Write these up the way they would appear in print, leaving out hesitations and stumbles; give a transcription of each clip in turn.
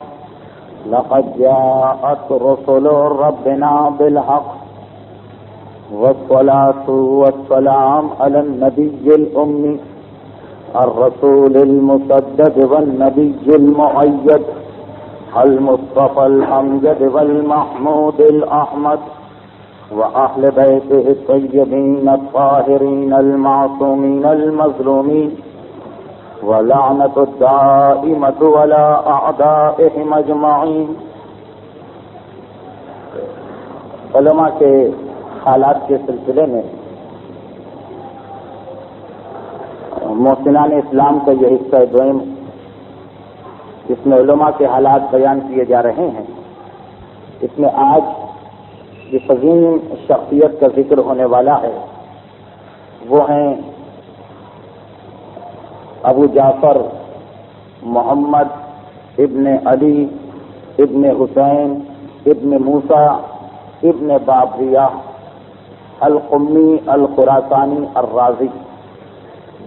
لقد جاءت رسل ربنا بالحق والصلاة والسلام على النبي الأمي الرسول المسدد والنبي المؤيد المصطفى الأمجد والمحمود الأحمد وأهل بيته الطيبين الطاهرين المعصومين المظلومين ولعنة الدائمة ولا أعدائهم أجمعين. علماء کے حالات کے سلسلے میں محسنان اسلام کا یہ حصہ دوئم، اس میں علماء کے حالات بیان کیے جا رہے ہیں. اس میں آج جس عظیم شخصیت کا ذکر ہونے والا ہے وہ ہیں ابو جعفر محمد ابن علی ابن حسین ابن موسیٰ ابن بابریہ القمی الخراسانی الرازی،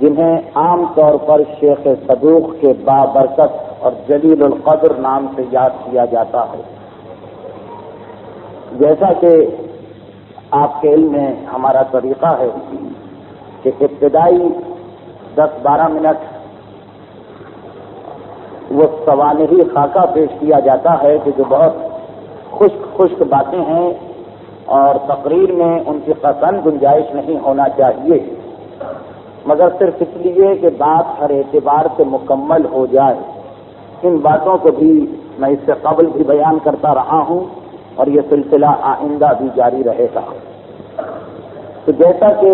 جنہیں عام طور پر شیخ صدوق کے بابرکت اور جلیل القدر نام سے یاد کیا جاتا ہے. جیسا کہ آپ کے علم میں ہمارا طریقہ ہے کہ ابتدائی 10-12 منٹ وہ سوانحی خاکہ پیش کیا جاتا ہے کہ جو بہت خشک باتیں ہیں اور تقریر میں ان کی قطعاً گنجائش نہیں ہونا چاہیے، مگر صرف اس لیے کہ بات ہر اعتبار سے مکمل ہو جائے. ان باتوں کو بھی میں اس سے قبل بھی بیان کرتا رہا ہوں اور یہ سلسلہ آئندہ بھی جاری رہے گا. تو جیسا کہ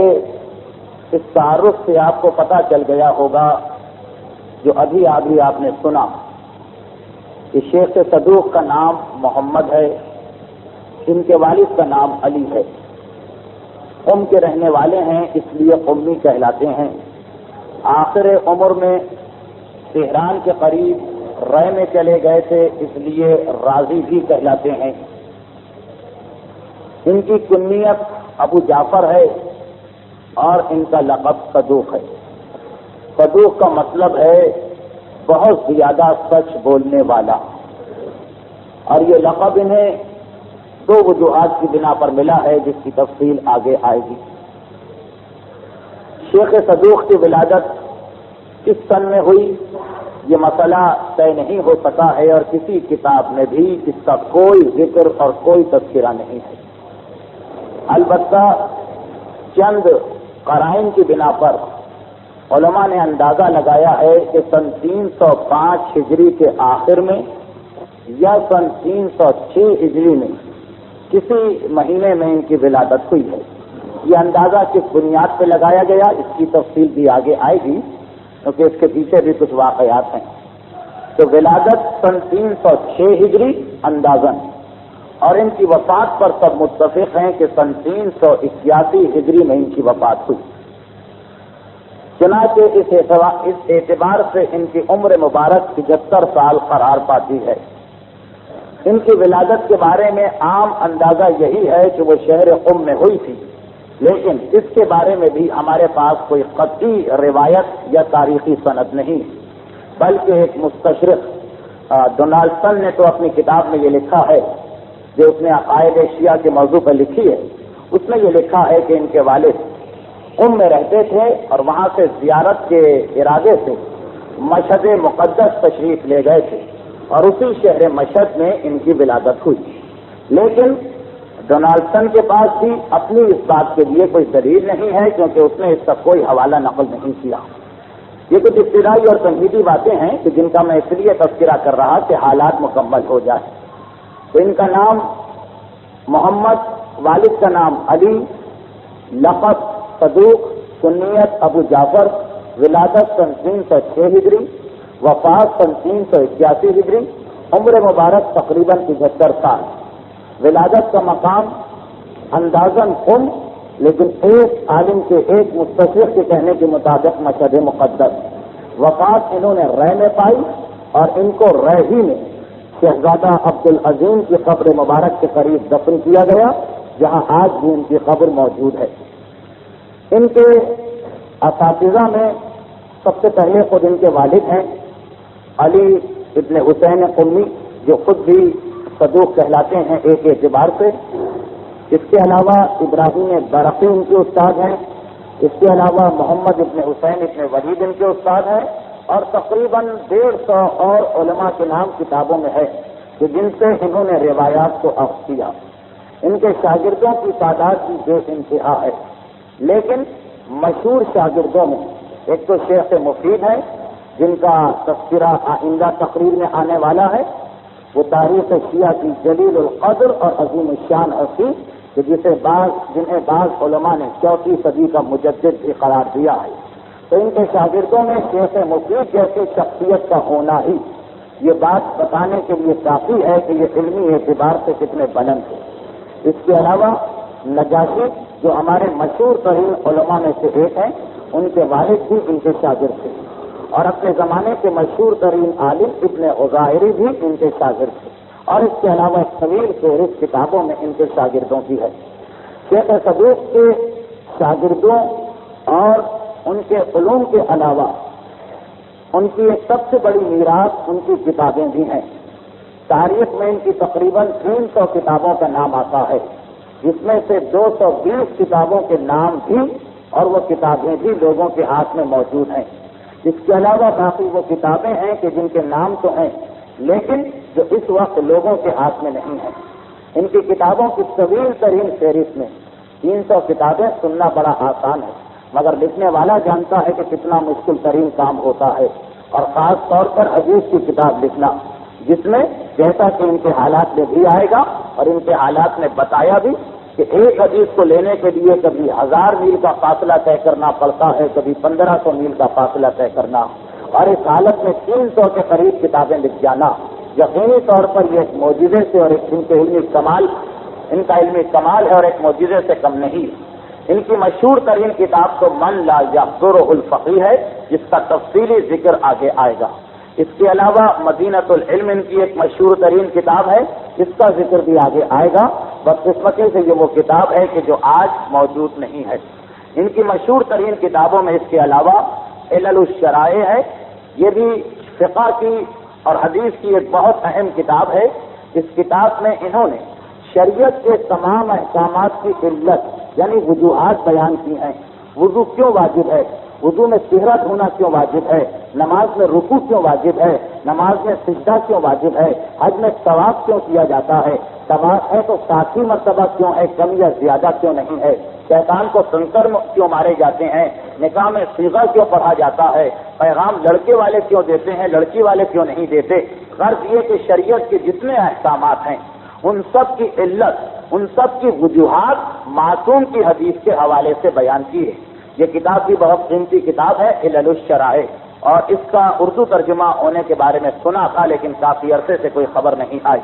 اس تعارف سے آپ کو پتہ چل گیا ہوگا جو ابھی آپ نے سنا کہ شیخ صدوق کا نام محمد ہے، ان کے والد کا نام علی ہے. قم کے رہنے والے ہیں اس لیے قمی کہلاتے ہیں. آخر عمر میں تہران کے قریب رے میں چلے گئے تھے اس لیے رازی بھی کہلاتے ہیں. ان کی کنیت ابو جعفر ہے اور ان کا لقب صدوق ہے. صدوق کا مطلب ہے بہت زیادہ سچ بولنے والا، اور یہ لقب انہیں 2 وجوہات کی بنا پر ملا ہے جس کی تفصیل آگے آئے گی. شیخ صدوق کی ولادت کس سن میں ہوئی یہ مسئلہ طے نہیں ہو سکا ہے اور کسی کتاب میں بھی اس کا کوئی ذکر اور کوئی تذکرہ نہیں ہے. البتہ چند قرائن کی بنا پر علماء نے اندازہ لگایا ہے کہ سن 305 ہجری کے آخر میں یا سن 306 ہجری میں کسی مہینے میں ان کی ولادت ہوئی ہے. یہ اندازہ کس بنیاد پہ لگایا گیا اس کی تفصیل بھی آگے آئے گی کیونکہ اس کے پیچھے بھی کچھ واقعات ہیں. تو ولادت سن 306 ہجری اندازن، اور ان کی وفات پر سب متفق ہیں کہ سن 381 ہجری میں ان کی وفات ہوئی. چنانچہ اس اعتبار سے ان کی عمر مبارک 75 سال قرار پاتی ہے. ان کی ولادت کے بارے میں عام اندازہ یہی ہے کہ وہ شہر قم میں ہوئی تھی، لیکن اس کے بارے میں بھی ہمارے پاس کوئی قطعی روایت یا تاریخی سند نہیں، بلکہ ایک مستشرق ڈونالڈسن نے تو اپنی کتاب میں یہ لکھا ہے جو اس نے عقائد شیعہ کے موضوع پر لکھی ہے. اس میں یہ لکھا ہے کہ ان کے والد قم میں رہتے تھے اور وہاں سے زیارت کے ارادے سے مشہد مقدس تشریف لے گئے تھے اور اسی شہر مشہد میں ان کی ولادت ہوئی. لیکن ڈونالڈسن کے پاس بھی اپنی اس بات کے لیے کوئی دلیل نہیں ہے کیونکہ اس نے اس کا کوئی حوالہ نقل نہیں کیا. یہ کچھ ابتدائی اور تنقیدی باتیں ہیں کہ جن کا میں اس لیے تذکرہ کر رہا کہ حالات مکمل ہو جائے. تو ان کا نام محمد، والد کا نام علی، لقب صدوق، کنیت ابو جعفر، ولادت سن 306 ہجری، وفات سن 381 ہجری، عمر مبارک تقریباً 75 سال. ولادت کا مقام اندازاً قم، لیکن ایک عالم کے ایک مستشرق کے کہنے کے مطابق مشہد مقدس. وفات انہوں نے رے میں پائی اور ان کو رے ہی میں شہزادہ عبدالعظیم کی قبر مبارک کے قریب دفن کیا گیا، جہاں آج بھی ان کی قبر موجود ہے. ان کے اساتذہ میں سب سے پہلے خود ان کے والد ہیں علی ابن حسین قمی، جو خود بھی صدوق کہلاتے ہیں ایک اعتبار سے. اس کے علاوہ ابراہیم برقی ان کے استاد ہیں. اس کے علاوہ محمد ابن حسین ابن ولید ان کے استاد ہیں. اور تقریباً 150 اور علماء کے نام کتابوں میں ہے کہ جن سے انہوں نے روایات کو اخذ کیا. ان کے شاگردوں کی تعداد کی بے انتہا ہے. لیکن مشہور شاگردوں میں ایک تو شیخ مفید ہے جن کا تذکرہ آئندہ تقریر میں آنے والا ہے. وہ تاریخ شیعہ کی جلیل القدر اور عظیم الشان ہستی کہ جنہیں بعض علماء نے 4 صدی کا مجدد بھی قرار دیا ہے. تو ان کے شاگردوں میں شیخ مفید جیسی شخصیت کا ہونا ہی یہ بات بتانے کے لیے کافی ہے کہ یہ علمی اعتبار سے کتنے بلند ہے. اس کے علاوہ نجاشی جو ہمارے مشہور ترین علماء میں سے ایک ہیں، ان کے والد بھی ان کے شاگرد تھے. اور اپنے زمانے کے مشہور ترین عالم ابن غزائری بھی ان کے شاگرد تھے. اور اس کے علاوہ ایک طویل فہرست کتابوں میں ان کے شاگردوں کی ہے. شیخ صدوق کے شاگردوں اور ان کے علوم کے علاوہ ان کی ایک سب سے بڑی میراث ان کی کتابیں بھی ہیں. تاریخ میں ان کی تقریباً 300 کتابوں کا نام آتا ہے، جس میں سے 220 کتابوں کے نام بھی اور وہ کتابیں بھی لوگوں کے ہاتھ میں موجود ہیں. اس کے علاوہ باقی وہ کتابیں ہیں کہ جن کے نام تو ہیں لیکن جو اس وقت لوگوں کے ہاتھ میں نہیں ہیں. ان کی کتابوں کی طویل ترین فہرست میں 300 کتابیں سننا بڑا آسان ہے، مگر لکھنے والا جانتا ہے کہ کتنا مشکل ترین کام ہوتا ہے. اور خاص طور پر حدیث کی کتاب لکھنا، جس میں جیسا کہ ان کے حالات میں بھی آئے گا اور ان کے حالات میں بتایا بھی کہ ایک حدیث کو لینے کے لیے کبھی 1000 میل کا فاصلہ طے کرنا پڑتا ہے، کبھی 1500 میل کا فاصلہ طے کرنا. اور اس حالت میں 300 کے قریب کتابیں لکھ جانا یقینی طور پر یہ ایک معجزے سے اور ایک ان کا علمی کمال ہے اور ایک معجزے سے کم نہیں. ان کی مشہور ترین کتاب تو من لا یحضرہ الفقیہ ہے، جس کا تفصیلی ذکر آگے آئے گا. اس کے علاوہ مدینۃ العلم ان کی ایک مشہور ترین کتاب ہے، اس کا ذکر بھی آگے آئے گا. بدقسمتی سے یہ وہ کتاب ہے کہ جو آج موجود نہیں ہے. ان کی مشہور ترین کتابوں میں اس کے علاوہ علل الشرائع ہے. یہ بھی فقہ کی اور حدیث کی ایک بہت اہم کتاب ہے. اس کتاب میں انہوں نے شریعت کے تمام احکامات کی علت یعنی وجوہات بیان کی ہیں. وضو کیوں واجب ہے، وضو میں طہارت ہونا کیوں واجب ہے، نماز میں رکوع کیوں واجب ہے، نماز میں سجدہ کیوں واجب ہے، حج میں طواف کیوں کیا جاتا ہے، طواف ہے تو 60 مرتبہ کیوں ہے، کم یا زیادہ کیوں نہیں ہے، شیطان کو کنکر کیوں مارے جاتے ہیں، نکاح میں صیغہ کیوں پڑھا جاتا ہے، پیغام لڑکے والے کیوں دیتے ہیں، لڑکی والے کیوں نہیں دیتے. غرض یہ کہ شریعت کے جتنے احکامات ہیں ان سب کی علت، ان سب کی وجوہات معصوم کی حدیث کے حوالے سے بیان کی ہے. یہ کتاب بھی بہت قیمتی کتاب ہے علل الشرائع، اور اس کا اردو ترجمہ ہونے کے بارے میں سنا تھا لیکن کافی عرصے سے کوئی خبر نہیں آئی.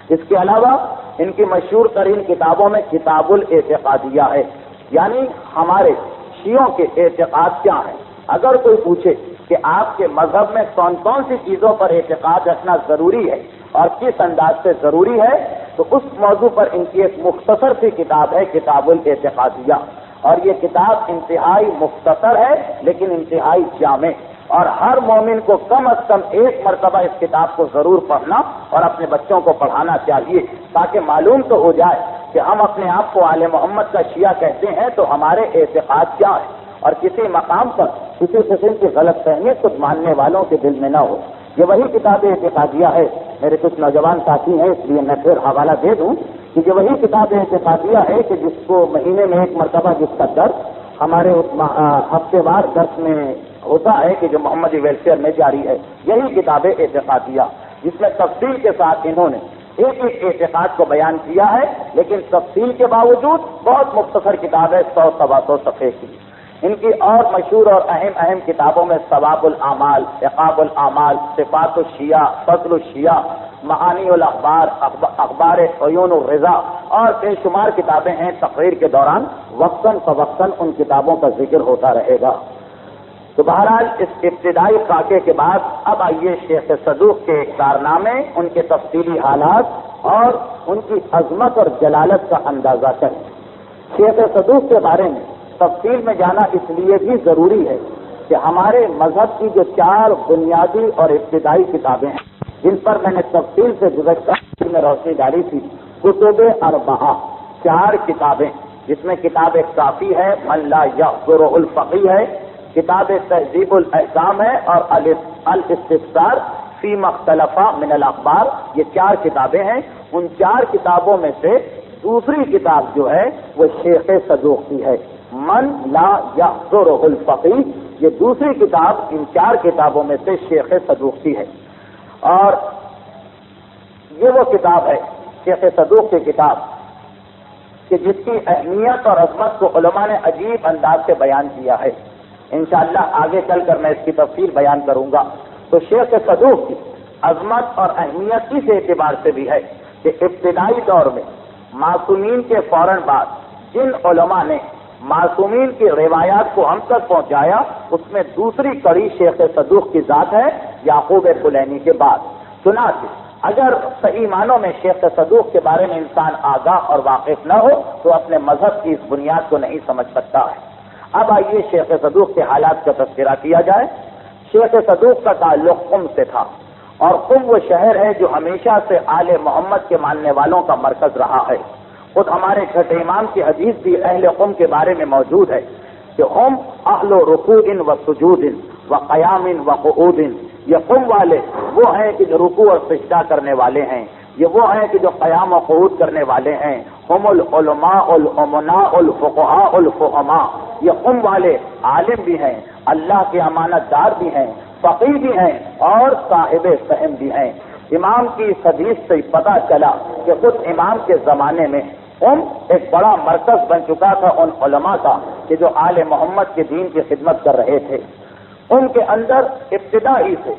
اس کے علاوہ ان کی مشہور ترین کتابوں میں کتاب الاعتقادیہ ہے، یعنی ہمارے شیعوں کے اعتقاد کیا ہیں. اگر کوئی پوچھے کہ آپ کے مذہب میں کون کون سی چیزوں پر اعتقاد رکھنا ضروری ہے اور کس انداز سے ضروری ہے، تو اس موضوع پر ان کی ایک مختصر سی کتاب ہے کتاب الاعتقادیہ. اور یہ کتاب انتہائی مختصر ہے لیکن انتہائی جامع، اور ہر مومن کو کم از کم ایک مرتبہ اس کتاب کو ضرور پڑھنا اور اپنے بچوں کو پڑھانا چاہیے، تاکہ معلوم تو ہو جائے کہ ہم اپنے آپ کو آل محمد کا شیعہ کہتے ہیں تو ہمارے اعتقاد کیا ہے، اور کسی مقام پر کسی قسم کی غلط فہمیت کچھ ماننے والوں کے دل میں نہ ہو. یہ وہی کتاب اعتقادیہ ہے. میرے کچھ نوجوان ساتھی ہیں اس لیے میں پھر حوالہ دے دوں کہ یہ وہی کتاب اعتقادیہ ہے کہ جس کو مہینے میں ایک مرتبہ جس کا درس ہمارے ہفتے وار درس میں ہوتا ہے کہ جو محمدی ویلفیئر میں جاری ہے. یہی کتاب اعتقادیہ جس میں تفصیل کے ساتھ انہوں نے ایک ایک اعتقاد کو بیان کیا ہے، لیکن تفصیل کے باوجود بہت مختصر کتاب ہے، 100-125 صفحے کی. ان کی اور مشہور اور اہم کتابوں میں ثواب الاعمال، عقاب الاعمال، صفات الشیعہ، فضل الشیعہ، معانی الاخبار، اخبار عیون الرضا اور بے شمار کتابیں ہیں. تقریر کے دوران وقتاً فوقتاً ان کتابوں کا ذکر ہوتا رہے گا. تو بہرحال اس ابتدائی خاکے کے بعد اب آئیے شیخ صدوق کے کارنامے، ان کے تفصیلی حالات اور ان کی عظمت اور جلالت کا اندازہ کریں. شیخ صدوق کے بارے میں تفصیل میں جانا اس لیے بھی ضروری ہے کہ ہمارے مذہب کی جو 4 بنیادی اور ابتدائی کتابیں ہیں جن پر میں نے تفصیل سے گزشتہ میں روشنی ڈالی تھی، کتب اربعہ، 4 کتابیں، جس میں کتاب کافی ہے، من لا یحضرہ الفقیہ ہے، کتاب تہذیب الاحکام ہے، اور الاستفسار فیما اختلف من الاخبار، یہ 4 کتابیں ہیں۔ ان 4 کتابوں میں سے دوسری کتاب جو ہے وہ شیخ صدوق کی ہے، من لا یحضرہ الفقیہ، یہ دوسری کتاب ان 4 کتابوں میں سے شیخ صدوق کی ہے۔ اور یہ وہ کتاب ہے شیخ صدوق کی کتاب کہ جس کی اہمیت اور عظمت کو علماء نے عجیب انداز سے بیان کیا ہے۔ انشاءاللہ آگے چل کر میں اس کی تفصیل بیان کروں گا۔ تو شیخ صدوق کی عظمت اور اہمیت اس اعتبار سے بھی ہے کہ ابتدائی دور میں معصومین کے فوراً بعد جن علماء نے معصومین کی روایات کو ہم تک پہنچایا، اس میں دوسری کڑی شیخ صدوق کی ذات ہے، یعقوب کلینی کے بعد۔ چنانچہ اگر صحیح معنوں میں شیخ صدوق کے بارے میں انسان آگاہ اور واقف نہ ہو تو اپنے مذہب کی اس بنیاد کو نہیں سمجھ سکتا ہے۔ اب آئیے شیخ صدوق کے حالات کا تذکرہ کیا جائے۔ شیخ صدوق کا تعلق قم سے تھا، اور قم وہ شہر ہے جو ہمیشہ سے آل محمد کے ماننے والوں کا مرکز رہا ہے۔ خود ہمارے چھٹے امام کی حدیث بھی اہل قم کے بارے میں موجود ہے کہ ہم اہل رکوع و سجود و قیام و قعود، یہ قم والے وہ ہیں کہ جو رکوع اور سجدہ کرنے والے ہیں، یہ وہ ہیں کہ جو قیام و قعود کرنے والے ہیں۔ ہم العلماء الامناء الفقہاء الفہماء، یہ قم والے عالم بھی ہیں، اللہ کے امانت دار بھی ہیں، فقیہ بھی ہیں، اور صاحب فہم بھی ہیں۔ امام کی اس حدیث سے پتہ چلا کہ خود امام کے زمانے میں ایک بڑا مرکز بن چکا تھا ان علماء کا کہ جو آل محمد کے دین کی خدمت کر رہے تھے۔ ان کے اندر ابتدا ہی سے،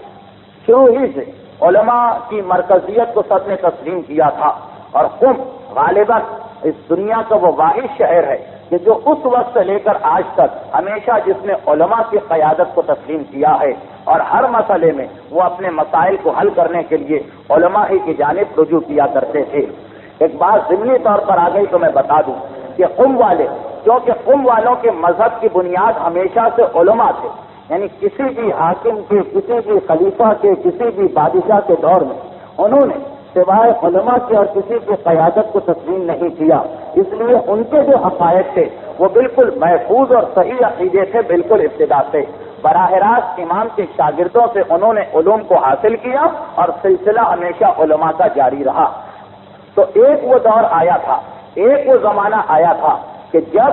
شروع ہی سے علماء کی مرکزیت کو سب نے تسلیم کیا تھا، اور قم غالباً اس دنیا کا وہ واحد شہر ہے کہ جو اس وقت سے لے کر آج تک ہمیشہ جس نے علماء کی قیادت کو تسلیم کیا ہے، اور ہر مسئلے میں وہ اپنے مسائل کو حل کرنے کے لیے علماء ہی کی جانب رجوع کیا کرتے تھے۔ ایک بات ضمنی طور پر آ گئی تو میں بتا دوں کہ قم والے، کیونکہ قم والوں کے مذہب کی بنیاد ہمیشہ سے علماء تھے، یعنی کسی بھی حاکم کے، کسی بھی خلیفہ کے، کسی بھی بادشاہ کے دور میں انہوں نے سوائے علماء کے اور کسی کی قیادت کو تسلیم نہیں کیا، اس لیے ان کے جو عقائد تھے وہ بالکل محفوظ اور صحیح عقیدے تھے، بالکل ابتدا سے۔ براہ راست امام کے شاگردوں سے انہوں نے علوم کو حاصل کیا، اور سلسلہ ہمیشہ علماء کا جاری رہا۔ تو ایک وہ دور آیا تھا، ایک وہ زمانہ آیا تھا کہ جب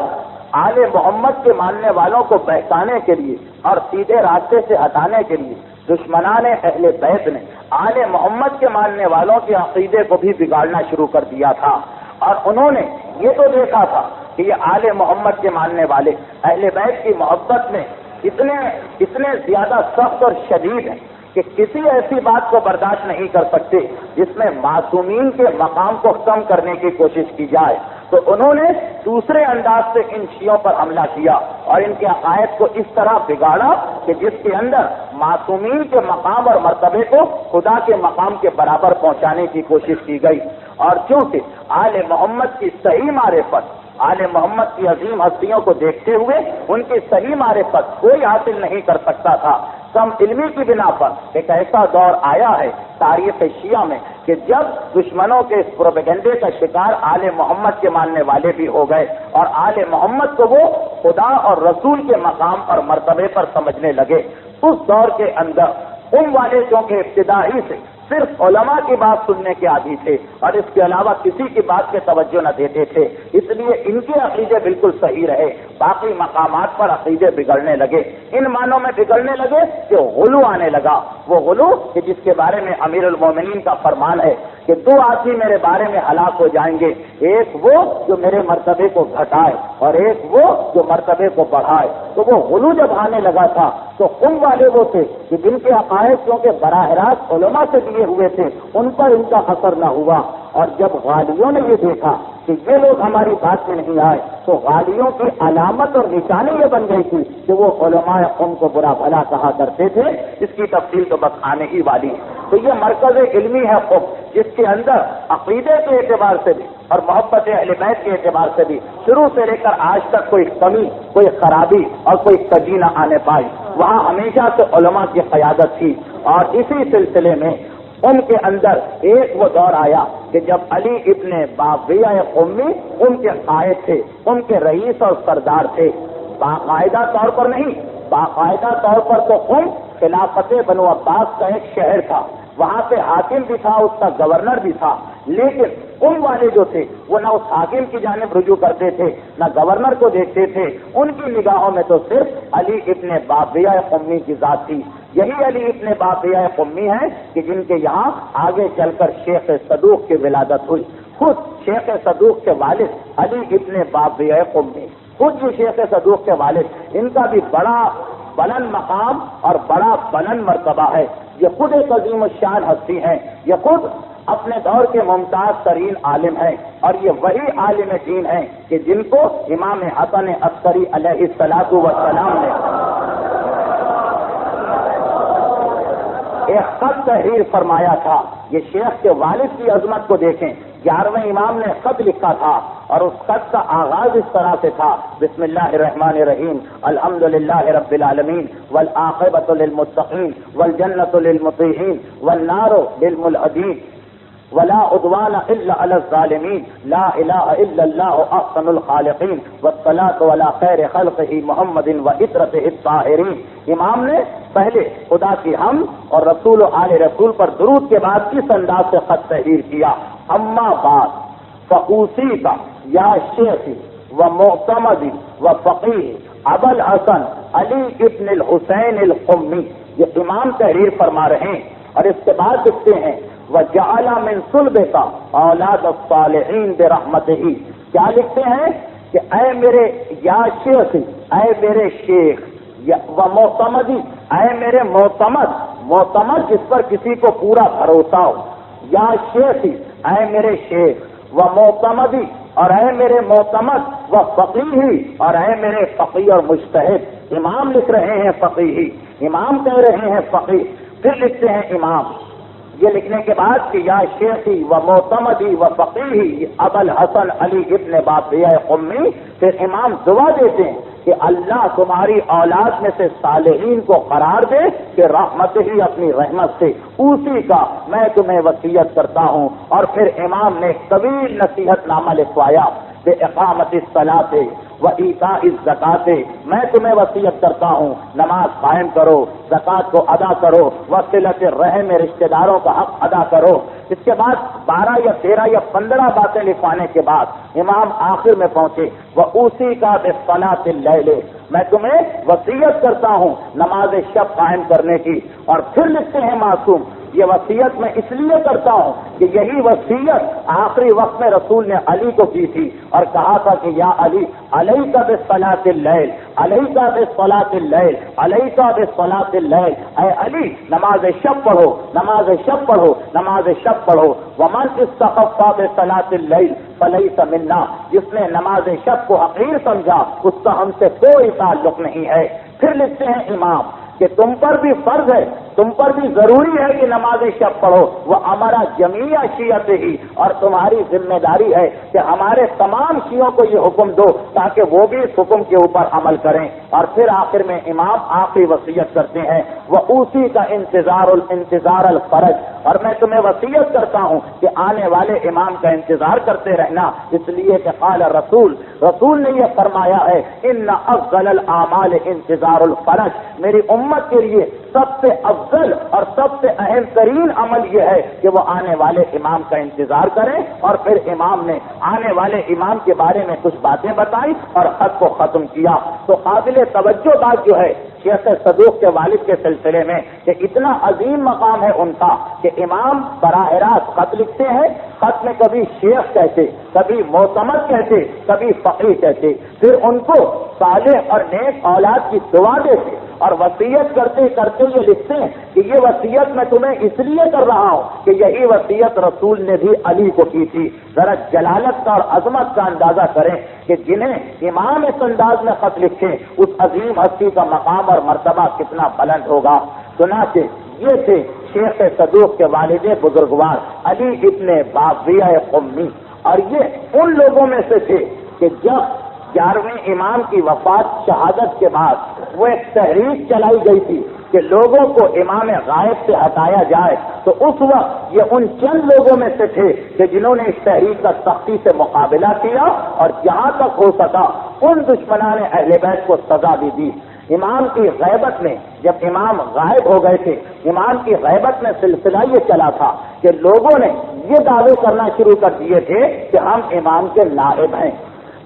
آل محمد کے ماننے والوں کو بہکانے کے لیے اور سیدھے راستے سے ہٹانے کے لیے دشمنان اہل بیت نے آل محمد کے ماننے والوں کے عقیدے کو بھی بگاڑنا شروع کر دیا تھا، اور انہوں نے یہ تو دیکھا تھا کہ یہ آل محمد کے ماننے والے اہل بیت کی محبت میں اتنے زیادہ سخت اور شدید ہیں کہ کسی ایسی بات کو برداشت نہیں کر سکتے جس میں معصومین کے مقام کو کم کرنے کی کوشش کی جائے۔ تو انہوں نے دوسرے انداز سے ان شیعوں پر حملہ کیا اور ان کے عقائد کو اس طرح بگاڑا کہ جس کے اندر معصومین کے مقام اور مرتبے کو خدا کے مقام کے برابر پہنچانے کی کوشش کی گئی۔ اور چونکہ آل محمد کی صحیح معرفت، آل محمد کی عظیم ہستیوں کو دیکھتے ہوئے ان کی صحیح معرفت کوئی حاصل نہیں کر سکتا تھا، کم علمی کی بنا پر ایک ایسا دور آیا ہے تاریخ شیعہ میں کہ جب دشمنوں کے اس پروپیگنڈے کا شکار آل محمد کے ماننے والے بھی ہو گئے، اور آل محمد کو وہ خدا اور رسول کے مقام اور مرتبے پر سمجھنے لگے۔ اس دور کے اندر ان والے چونکہ ابتدائی سے صرف علماء کی بات سننے کے عادی تھے اور اس کے علاوہ کسی کی بات پہ توجہ نہ دیتے تھے، اس لیے ان کے عقیدے بالکل صحیح رہے، باقی مقامات پر عقیدے بگڑنے لگے۔ ان معنوں میں بگڑنے لگے کہ غلو آنے لگا، وہ غلو کہ جس کے بارے میں امیر المومنین کا فرمان ہے کہ 2 آدمی میرے بارے میں ہلاک ہو جائیں گے، ایک وہ جو میرے مرتبے کو گھٹائے اور ایک وہ جو مرتبے کو بڑھائے۔ تو وہ غلو جب آنے لگا تھا تو قم والے وہ تھے کہ جن کے عقائد کیونکہ براہ راست علماء سے دیے ہوئے تھے ان پر ان کا اثر نہ ہوا، اور جب غالیوں نے یہ دیکھا کہ یہ لوگ ہماری بات میں نہیں آئے تو غالیوں کی علامت اور نشانی یہ بن گئی تھی کہ وہ علماء قوم کو برا بھلا کہا کرتے تھے۔ اس کی تفصیل تو بس آنے ہی والی ہے۔ تو یہ مرکز علمی ہے قوم، جس کے اندر عقیدے کے اعتبار سے بھی اور محبت اہل بیت کے اعتبار سے بھی شروع سے لے کر آج تک کوئی کمی، کوئی خرابی اور کوئی کجی نہ آنے پائی۔ وہاں ہمیشہ سے علماء کی قیادت تھی، اور اسی سلسلے میں ان کے اندر ایک وہ دور آیا کہ جب علی ابن باقیہ قمی ان کے قائد تھے، ان کے رئیس اور سردار تھے، باقاعدہ طور پر نہیں، باقاعدہ طور پر تو قم خلافت بنو عباس کا ایک شہر تھا، وہاں پہ حاکم بھی تھا، اس کا گورنر بھی تھا، لیکن قم والے جو تھے وہ نہ اس حاکم کی جانب رجوع کرتے تھے نہ گورنر کو دیکھتے تھے، ان کی نگاہوں میں تو صرف علی ابن باقیہ قمی کی ذات تھی۔ یہی علی ابن باقیہ قمی ہیں کہ جن کے یہاں آگے چل کر شیخ صدوق کی ولادت ہوئی۔ خود شیخ صدوق کے والد علی ابن باقیہ قمی، خود جو شیخ صدوق کے والد، ان کا بھی بڑا بلند مقام اور بڑا بلند مرتبہ ہے۔ یہ خود ایک عظیم الشان ہستی ہیں، یہ خود اپنے دور کے ممتاز ترین عالم ہیں، اور یہ وہی عالم دین ہیں کہ جن کو امام حسن عسکری علیہ الصلوۃ والسلام نے ایک خط تحریر فرمایا تھا۔ یہ شیخ کے والد کی عظمت کو دیکھیں، 11ویں امام نے خط لکھا تھا، اور اس خط کا آغاز اس طرح سے تھا: بسم اللہ الرحمن الرحیم، الحمدللہ رب العالمین، والعاقبۃ للمتقین، والجنۃ للمطیعین، والنار للملحدین، ولا عدوان الا علی الظالمین، لا الہ الا اللہ احسن الخالقین، والصلاۃ علی خیر خلقہ محمد وعطرتہ الطاہرین۔ امام نے پہلے خدا کی حمد اور رسول و آل رسول پر درود کے بعد اس انداز سے خط تحریر کیا: اما بعد فقوسی کا یا شیخی و معتمدی و فقیہ ابو الحسن علی ابن الحسین القمی۔ یہ امام تحریر فرما رہے ہیں، اور اس کے بعد لکھتے ہیں: وجعل من صلبک اولاد الصالحین برحمتہ۔ کیا لکھتے ہیں کہ اے میرے یا شیخ، اے میرے شیخ، و معتمدی، اے میرے معتمد، معتمد جس پر کسی کو پورا بھروسہ ہو، یا شیخی، اے میرے شیخ، و معتمدی، اور اے میرے معتمد، و فقیہی، اور اے میرے فقیہ اور مجتہد۔ امام لکھ رہے ہیں فقیہی، امام کہہ رہے ہیں فقیہ، پھر لکھتے ہیں امام یہ لکھنے کے بعد کہ یا شیخی و معتمدی و فقیہی ابو الحسن علی ابن باقیہ قمی، پھر امام دعا دیتے ہیں کہ اللہ تمہاری اولاد میں سے صالحین کو قرار دے کہ رحمت ہی اپنی رحمت سے، اسی کا میں تمہیں وصیت کرتا ہوں۔ اور پھر امام نے طویل نصیحت نامہ لکھوایا: بے اقامت الصلاۃ و ایتاء الزکات، میں تمہیں وصیت کرتا ہوں نماز قائم کرو، زکات کو ادا کرو، وصلۃ الرحم، رشتہ داروں کا حق ادا کرو۔ اس کے بعد 12 یا 13 یا 15 باتیں لکھوانے کے بعد امام آخر میں پہنچے: وَأُوصِيكَ بِالصَّلَاةِ اللَّيْلِ، میں تمہیں وصیت کرتا ہوں نماز شب قائم کرنے کی۔ اور پھر لکھتے ہیں معصوم: یہ وصیت میں اس لیے کرتا ہوں کہ یہی وصیت آخری وقت میں رسول نے علی کو کی تھی، اور کہا تھا کہ یا علی، علیک بصلاۃ اللیل، علیک بصلاۃ اللیل، علیک بصلاۃ اللیل، اے علی نماز شب پڑھو، نماز شب پڑھو، نماز شب پڑھو۔ ومن استخف بصلاۃ اللیل فلیس منا، جس نے نماز شب کو حقیر سمجھا اس کا ہم سے کوئی تعلق نہیں ہے۔ پھر لکھتے ہیں امام کہ تم پر بھی فرض ہے، تم پر بھی ضروری ہے کہ نماز شب پڑھو، وہ ہمارا جمیع شیعت ہی، اور تمہاری ذمہ داری ہے کہ ہمارے تمام شیعوں کو یہ حکم دو تاکہ وہ بھی اس حکم کے اوپر عمل کریں۔ اور پھر آخر میں امام آخری وصیت کرتے ہیں: وہ اسی کا انتظار الفرج، اور میں تمہیں وصیت کرتا ہوں کہ آنے والے امام کا انتظار کرتے رہنا، اس لیے کہ قال رسول نے یہ فرمایا ہے: ان افضل الاعمال انتظار الفرج، میری امت کے لیے سب سے افضل اور سب سے اہم ترین عمل یہ ہے کہ وہ آنے والے امام کا انتظار کریں۔ اور پھر امام نے آنے والے امام کے بارے میں کچھ باتیں بتائیں اور خط کو ختم کیا۔ تو قابل توجہ بات جو ہے شیخ صدوق کے والد کے سلسلے میں کہ اتنا عظیم مقام ہے ان کا کہ امام براہ راست خط لکھتے ہیں، خط میں کبھی شیخ کہتے، کبھی معتمد کہتے، کبھی فقیہ کہتے، پھر ان کو صالح اور نیک اولاد کی دعا دیتے، اور وصیت کرتے کرتے یہ لکھتے ہیں کہ یہ وصیت میں تمہیں اس لیے کر رہا ہوں کہ یہی وصیت رسول نے بھی علی کو کی تھی۔ ذرا جلالت کا اور عظمت کا اندازہ کریں کہ جنہیں امام اس انداز میں خط لکھے اس عظیم ہستی کا مقام اور مرتبہ کتنا بلند ہوگا۔ چنانچہ یہ تھے شیخ صدوق کے والد بزرگوار علی ابن باقیہ قمی، اور یہ ان لوگوں میں سے تھے کہ جب 11ویں امام کی وفات شہادت کے بعد وہ ایک تحریک چلائی گئی تھی کہ لوگوں کو امام غائب سے ہٹایا جائے تو اس وقت یہ ان چند لوگوں میں سے تھے کہ جنہوں نے اس تحریک کا سختی سے مقابلہ کیا اور جہاں تک ہو سکا ان دشمنان اہل بیت کو سزا بھی دی۔ امام کی غیبت میں جب امام غائب ہو گئے تھے، امام کی غیبت میں سلسلہ یہ چلا تھا کہ لوگوں نے یہ دعوے کرنا شروع کر دیے تھے کہ ہم امام کے نائب ہیں۔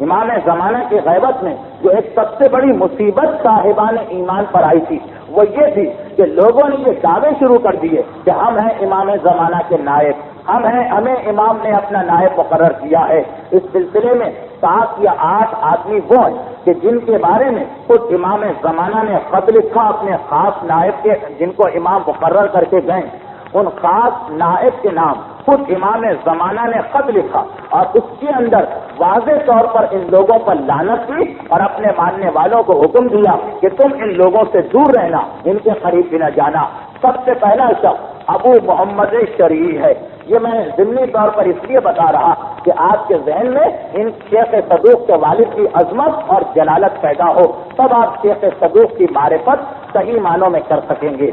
امام زمانہ کی غیبت میں جو ایک سب سے بڑی مصیبت صاحبان ایمان پر آئی تھی وہ یہ تھی کہ لوگوں نے یہ دعوے شروع کر دیے کہ ہم ہیں امام زمانہ کے نائب، ہم ہیں، ہمیں امام نے اپنا نائب مقرر کیا ہے۔ اس سلسلے میں 7 یا 8 آدمی وہ ہیں کہ جن کے بارے میں خود امام زمانہ نے خط لکھا اپنے خاص نائب کے، جن کو امام مقرر کر کے گئے، ان خاص نائب کے نام خود امام زمانہ نے خط لکھا اور اس کے اندر واضح طور پر ان لوگوں پر لعنت کی اور اپنے ماننے والوں کو حکم دیا کہ تم ان لوگوں سے دور رہنا، ان کے قریب بھی نہ جانا۔ سب سے پہلا شخص ابو محمد شریعی ہے۔ یہ میں ضمنی طور پر اس لیے بتا رہا کہ آپ کے ذہن میں ان شیخ صدوق کے والد کی عظمت اور جلالت پیدا ہو، تب آپ شیخ صدوق کی معرفت صحیح معنوں میں کر سکیں گے۔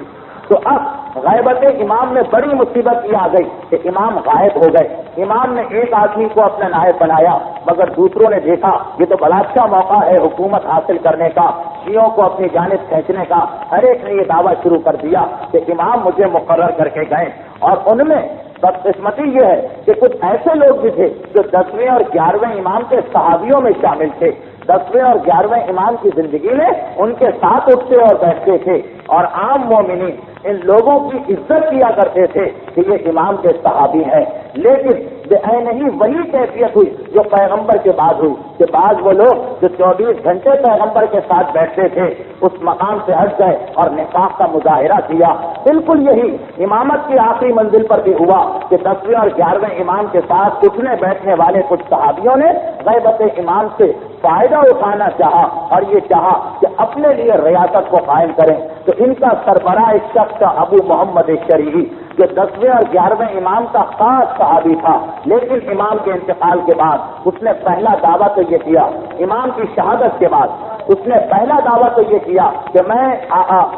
تو اب غیبت امام میں بڑی مصیبت یہ آ گئی کہ امام غائب ہو گئے۔ امام نے ایک آدمی کو اپنا نائب بنایا، مگر دوسروں نے دیکھا یہ تو بڑا اچھا موقع ہے حکومت حاصل کرنے کا، شیعوں کو اپنی جانب کھینچنے کا۔ ہر ایک نے یہ دعویٰ شروع کر دیا کہ امام مجھے مقرر کر کے گئے، اور ان میں بدقسمتی یہ ہے کہ کچھ ایسے لوگ بھی تھے جو 10ویں اور 11ویں امام کے صحابیوں میں شامل تھے۔ 10ویں اور 11ویں امام کی زندگی میں ان کے ساتھ اٹھتے اور بیٹھتے تھے، اور عام مومنین ان لوگوں کی عزت کیا کرتے تھے کہ یہ امام کے صحابی ہیں۔ لیکن بے عین ہی وہی کیفیت ہوئی جو پیغمبر کے بعد ہوئی کہ بعض وہ لوگ جو 24 گھنٹے پیغمبر کے ساتھ بیٹھتے تھے اس مقام سے ہٹ گئے اور نفاق کا مظاہرہ کیا۔ بالکل یہی امامت کی آخری منزل پر بھی ہوا کہ 10ویں اور 11ویں امام کے ساتھ اٹھنے بیٹھنے والے کچھ صحابیوں نے غیبت امام سے فائدہ اٹھانا چاہا اور یہ چاہا کہ اپنے لیے ریاست کو قائم کریں۔ تو ان کا سربراہ ایک شخص تھا ابو محمد شریعی، جو 10ویں اور 11ویں امام کا خاص صحابی تھا، لیکن امام کے انتقال کے بعد اس نے پہلا دعویٰ تو یہ کیا، امام کی شہادت کے بعد اس نے پہلا دعویٰ تو یہ کیا کہ میں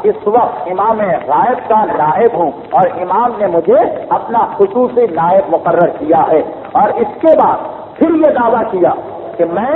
اس وقت امام غائب کا نائب ہوں اور امام نے مجھے اپنا خصوصی نائب مقرر کیا ہے۔ اور اس کے بعد پھر یہ دعویٰ کیا کہ میں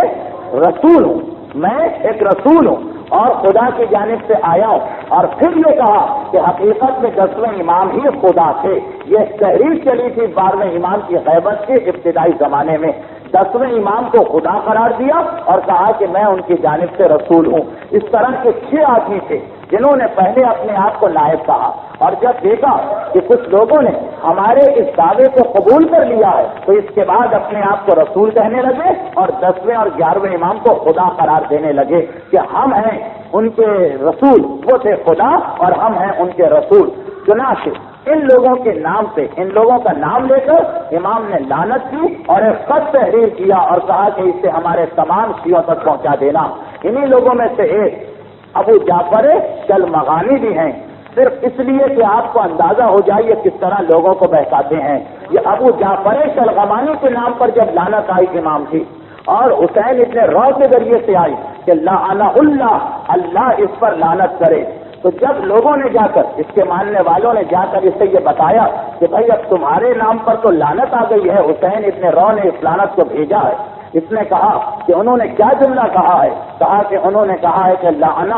رسول ہوں، میں ایک رسول ہوں اور خدا کی جانب سے آیا ہوں، اور پھر یہ کہا کہ حقیقت میں 10ویں امام ہی خدا تھے۔ یہ تحریک چلی تھی 12ویں امام کی غیبت کے ابتدائی زمانے میں۔ 10ویں امام کو خدا قرار دیا اور کہا کہ میں ان کی جانب سے رسول ہوں۔ اس طرح کے 6 آدمی تھے جنہوں نے پہلے اپنے آپ کو نائب کہا، اور جب دیکھا کہ کچھ لوگوں نے ہمارے اس دعوے کو قبول کر لیا ہے تو اس کے بعد اپنے آپ کو رسول کہنے لگے اور 10ویں اور 11ویں امام کو خدا قرار دینے لگے کہ ہم ہیں ان کے رسول، وہ تھے خدا اور ہم ہیں ان کے رسول۔ چنانچہ ان لوگوں کے نام سے، ان لوگوں کا نام لے کر امام نے لعنت کی اور ایک خط تحریر کیا اور کہا کہ اسے ہمارے تمام شیعوں تک پہنچا دینا۔ انہی لوگوں میں سے ایک ابو جعفر شلمغانی بھی ہیں، صرف اس لیے کہ آپ کو اندازہ ہو جائے یہ کس طرح لوگوں کو بہکاتے ہیں۔ یہ ابو جعفر شلغمانی کے نام پر جب لعنت آئی امام کی، اور حسین ابن رو کے ذریعے سے آئی کہ لعنہ اللہ اس پر لعنت کرے، تو جب لوگوں نے جا کر، اس کے ماننے والوں نے جا کر اسے یہ بتایا کہ بھائی اب تمہارے نام پر تو لعنت آ گئی ہے، حسین ابن رو نے اس لعنت کو بھیجا ہے، اس نے کہا کہ انہوں نے کیا جملہ کہا ہے، کہا کہ انہوں نے کہا ہے کہ لعنہ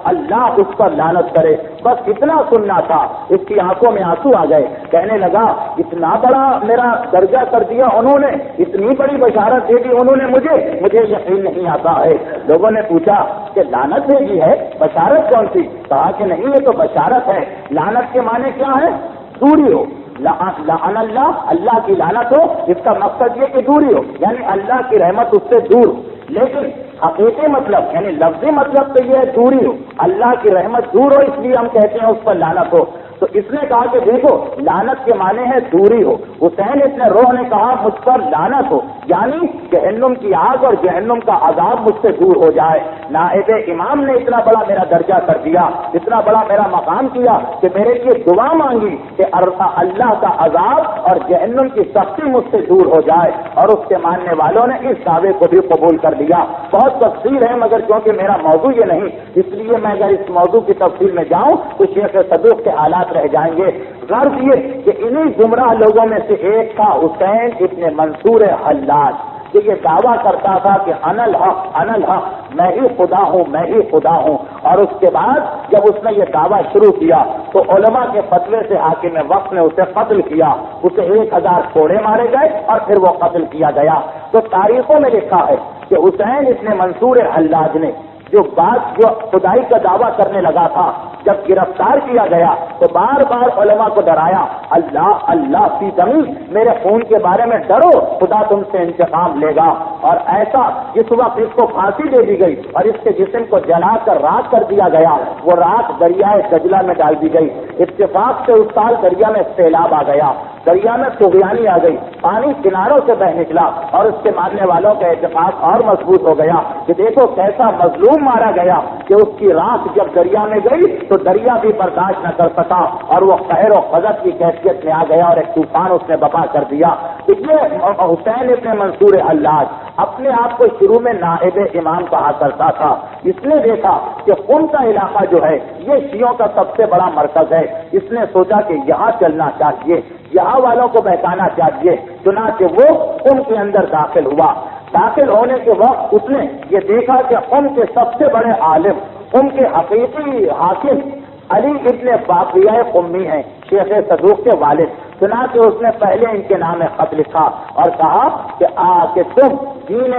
اللہ اس پر لعنت کرے۔ بس اتنا سننا تھا، اس کی آنکھوں میں آنسو آ گئے، کہنے لگا اتنا بڑا میرا درجہ کر دیا انہوں نے، اتنی بڑی بشارت دے دی انہوں نے مجھے یقین نہیں آتا ہے۔ لوگوں نے پوچھا کہ لعنت بھیجی ہے، بشارت کون سی؟ کہا کہ نہیں یہ تو بشارت ہے۔ لعنت کے معنی کیا ہے؟ دوری ہو، لعن اللہ کی لعنت ہو، اس کا مقصد یہ کہ دوری ہو، یعنی اللہ کی رحمت اس سے دور ہو۔ لیکن حقیقی مطلب یعنی لفظی مطلب تو یہ ہے دوری ہو، اللہ کی رحمت دور ہو، اس لیے ہم کہتے ہیں اس پر لعنت ہو۔ تو اس نے کہا کہ دیکھو لعنت کے معنی ہے دوری ہو. حسین ابن روح نے کہا مجھ پر لعنت ہو، یعنی جہنم کی آگ اور جہنم کا عذاب مجھ سے دور ہو جائے. نائب امام نے اتنا بڑا میرا درجہ کر دیا، اتنا بڑا میرا مقام کیا کہ میرے لیے دعا مانگی کہ اللہ کا عذاب اور جہنم کی سختی مجھ سے دور ہو جائے، اور اس کے ماننے والوں نے اس دعوے کو بھی قبول کر لیا. بہت تفصیل ہے مگر کیونکہ میرا موضوع یہ نہیں، اس لیے میں اگر اس موضوع کی تفصیل میں جاؤں تو شیخ صدوق کے حالات رہ جائیں گے. غرض یہ کہ انہی گمراہ لوگوں میں سے ایک تھا حسین ابن منصور حلاج، کہ یہ دعویٰ کرتا تھا کہ انا الحق، میں ہی خدا ہوں، میں ہی خدا ہوں. اور اس کے بعد جب اس نے یہ دعویٰ شروع کیا تو علماء کے فتوے سے حاکم وقت نے اسے قتل کیا. اسے 1000 کوڑے مارے گئے اور پھر وہ قتل کیا گیا. تو تاریخوں میں لکھا ہے کہ حسین ابن منصور حلاج نے جو خدائی کا دعویٰ کرنے لگا تھا، جب گرفتار کیا گیا تو بار بار علماء کو ڈرایا، اللہ اللہ فی دمی، میرے خون کے بارے میں ڈرو، خدا تم سے انتقام لے گا. اور ایسا جس وقت اس کو پھانسی دے دی گئی اور اس کے جسم کو جلا کر راکھ کر دیا گیا، وہ راکھ دریائے دجلہ میں ڈال دی گئی. اتفاق سے اس سال دریا میں سیلاب آ گیا، دریا میں طغیانی آ گئی، پانی کناروں سے بہ نکلا، اور اس کے ماننے والوں کا اعتقاد اور مضبوط ہو گیا کہ دیکھو کیسا مظلوم مارا گیا کہ اس کی راکھ جب دریا میں گئی تو دریا بھی برداشت نہ کر سکا اور وہ قہر و غضب کی کیفیت میں آ گیا اور ایک طوفان اس نے بپا کر دیا. یہ حسین ابن منصور حلاج اپنے آپ کو شروع میں نائب امام کہا کرتا تھا. اس نے دیکھا کہ قم کا علاقہ جو ہے یہ شیعوں کا سب سے بڑا مرکز ہے. اس نے سوچا کہ یہاں چلنا چاہیے، یہاں والوں کو بہتانا چاہیے. چنانچہ وہ قم کے اندر داخل ہوا. داخل ہونے کے وقت اس نے یہ دیکھا کہ قم کے سب سے بڑے عالم، قم کے حقیقی حاکم علی ابن باقیہ قمی ہیں، شیخ صدوق کے والد. چنانچہ اس نے پہلے ان کے نام خط لکھا اور کہا کہ تم دین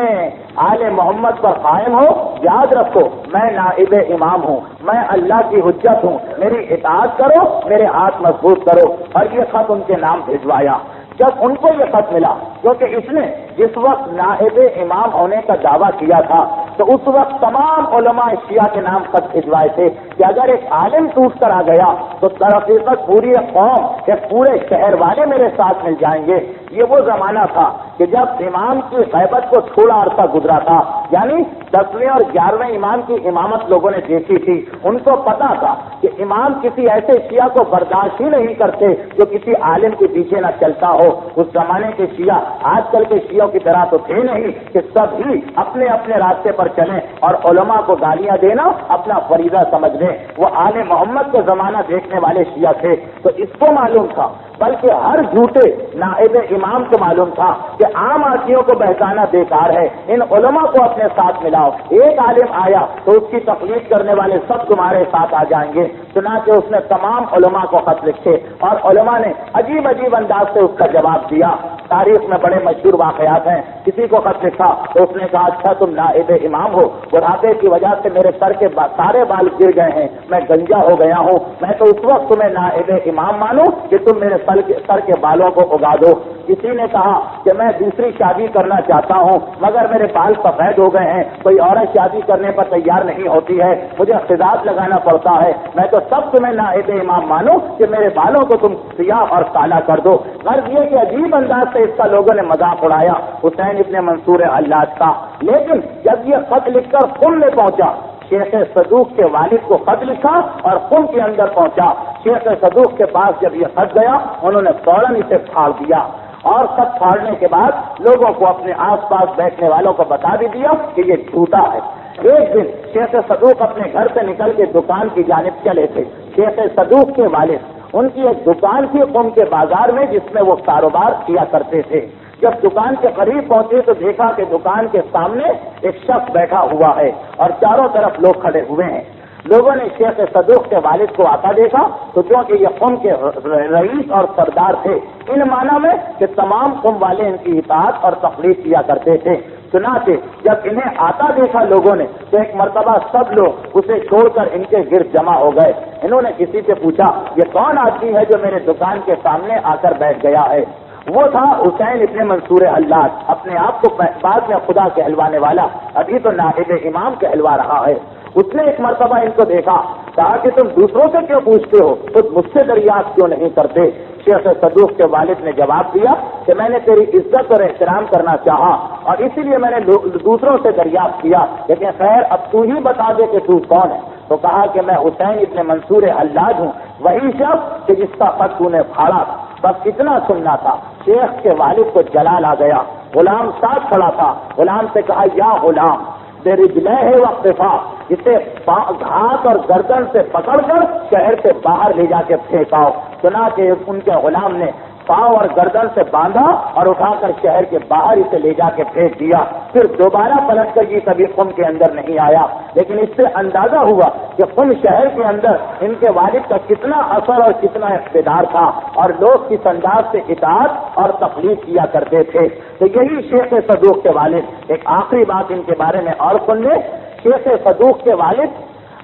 آل محمد پر قائم ہو، یاد رکھو میں نائب امام ہوں، میں اللہ کی حجت ہوں، میری اطاعت کرو، میرے ہاتھ مضبوط کرو. اور یہ خط ان کے نام بھجوایا. جب ان کو یہ خط ملا، کیونکہ اس نے جس وقت نائب امام ہونے کا دعویٰ کیا تھا تو اس وقت تمام علماء شیعہ کے نام خط بھجوائے تھے کہ اگر ایک عالم ٹوٹ کر آ گیا تو درحقیقت پوری قوم یا پورے شہر والے میرے ساتھ مل جائیں گے. یہ وہ زمانہ تھا کہ جب امام کی غیبت کو تھوڑا عرصہ گزرا تھا، یعنی 10ویں اور 11ویں امام کی امامت لوگوں نے دیکھی تھی. ان کو پتا تھا کہ امام کسی ایسے شیعہ کو برداشت ہی نہیں کرتے جو کسی عالم کے پیچھے نہ چلتا ہو. اس زمانے کے شیعہ آج کل کے شیعوں کی طرح تو تھے نہیں کہ سب ہی اپنے اپنے راستے پر چلیں اور علماء کو گالیاں دینا اپنا فریضہ سمجھ لیں. وہ آل محمد کا زمانہ دیکھنے والے شیعہ تھے. تو اس کو معلوم تھا، بلکہ ہر جھوٹے نائب امام کو معلوم تھا کہ عام آدمیوں کو بہتانا بیکار ہے، ان علماء کو اپنے ساتھ ملاؤ. ایک عالم آیا تو اس کی تقلید کرنے والے سب تمہارے ساتھ آ جائیں گے. چنانچہ اس نے تمام علماء کو خط لکھے اور علماء نے عجیب عجیب انداز سے اس کا جواب دیا. تاریخ میں بڑے مشہور واقعات ہیں. کسی کو خط لکھا تو اس نے کہا اچھا تم نائب امام ہو، بڑھاپے کی وجہ سے میرے سر کے سارے بال گر گئے ہیں، میں گنجا ہو گیا ہوں، میں تو اس وقت تمہیں نائب امام مانوں کہ تم میرے سر کے بالوں کو اگا دو. کسی نے کہا کہ میں دوسری شادی کرنا چاہتا ہوں مگر میرے بال سفید ہو گئے ہیں، کوئی عورت شادی کرنے پر تیار نہیں ہوتی ہے، مجھے خضاب لگانا پڑتا ہے، میں تو سب تمہیں نائب امام مانوں کہ میرے بالوں کو تم سیاہ اور کالا کر دو. غرض یہ کہ عجیب انداز سے اس کا لوگوں نے مذاق اڑایا حسین ابن منصور حلاج کا. لیکن جب یہ خط لکھ کر قم میں پہنچا، شیخ صدوق کے والد کو خط لکھا اور قم کے اندر پہنچا. شیخ صدوق کے پاس جب یہ خط گیا انہوں نے فوراً اسے پھاڑ دیا اور خط پھاڑنے کے بعد لوگوں کو اپنے آس پاس بیٹھنے والوں کو بتا بھی دیا کہ یہ جھوٹا ہے. ایک دن شیخ صدوق اپنے گھر سے نکل کے دکان کی جانب چلے تھے. شیخ صدوق کے والد، ان کی ایک دکان تھی قم کے بازار میں جس میں وہ کاروبار کیا کرتے تھے. جب دکان کے قریب پہنچے تو دیکھا کہ دکان کے سامنے ایک شخص بیٹھا ہوا ہے اور چاروں طرف لوگ کھڑے ہوئے ہیں. لوگوں نے شیخ صدوق کے والد کو آتا دیکھا تو کیونکہ یہ قوم کے رئیس اور سردار تھے، ان معنی میں کہ تمام قوم والے ان کی اطاعت اور تقلید کیا کرتے تھے. چنانچہ جب انہیں آتا دیکھا لوگوں نے تو ایک مرتبہ سب لوگ اسے چھوڑ کر ان کے گرد جمع ہو گئے. انہوں نے کسی سے پوچھا یہ کون آدمی ہے جو میرے دکان کے سامنے آ کر بیٹھ گیا ہے؟ وہ تھا حسین ابن منصور حلاج، اپنے آپ کو بعد میں خدا کہلوانے والا، ابھی تو نائب امام کہلوا رہا ہے. اس نے ایک مرتبہ ان کو دیکھا کہا کہ تم دوسروں سے کیوں پوچھتے ہو، خود مجھ سے دریافت کیوں نہیں کرتے؟ شیخ صدوق کے والد نے جواب دیا کہ میں نے تیری عزت اور احترام کرنا چاہا اور اسی لیے میں نے دوسروں سے دریافت کیا، لیکن خیر اب تو ہی بتا دے کہ تو کون ہے۔ تو کہا کہ میں حسین ابن منصور حلاج ہوں، وہی شخص کہ جس کا خط تو نے پھاڑا تھا۔ بس اتنا سننا تھا۔ شیخ کے والد کو جلال آ گیا، غلام ساتھ کھڑا تھا، غلام سے کہا یا غلام برجلہ ہے وقفا، اسے ہاتھ اور گردن سے پکڑ کر شہر سے باہر لے جا کے پھینکاؤ۔ سنا کہ ان کے غلام نے پاؤں اور گردن سے باندھا اور اٹھا کر شہر کے باہر اسے لے جا کے پھینک دیا۔ پھر دوبارہ پلٹ کر یہ کبھی قم کے اندر نہیں آیا، لیکن اس سے اندازہ ہوا کہ قم شہر کے اندر ان کے والد کا کتنا اثر اور کتنا اقتدار تھا اور لوگ کس انداز سے اطاعت اور تقلید کیا کرتے تھے۔ تو یہی شیخ صدوق کے والد، ایک آخری بات ان کے بارے میں اور سن لیں۔ شیخ صدوق کے والد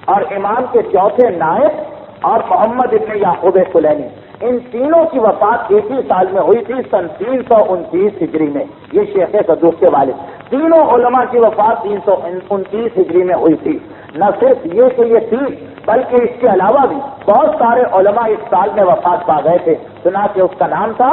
اور امام کے چوتھے نائب اور محمد ابن یعقوب کلینی، ان تینوں کی وفات ایک ہی سال میں ہوئی تھی، سن 329 ہجری میں۔ یہ شیخ صدوق کے والد، تینوں علماء کی وفات 329 ہجری میں ہوئی تھی۔ نہ صرف یہ کہ یہ تھی بلکہ اس کے علاوہ بھی بہت سارے علماء اس سال میں وفات پا گئے تھے۔ سنا کہ اس کا نام تھا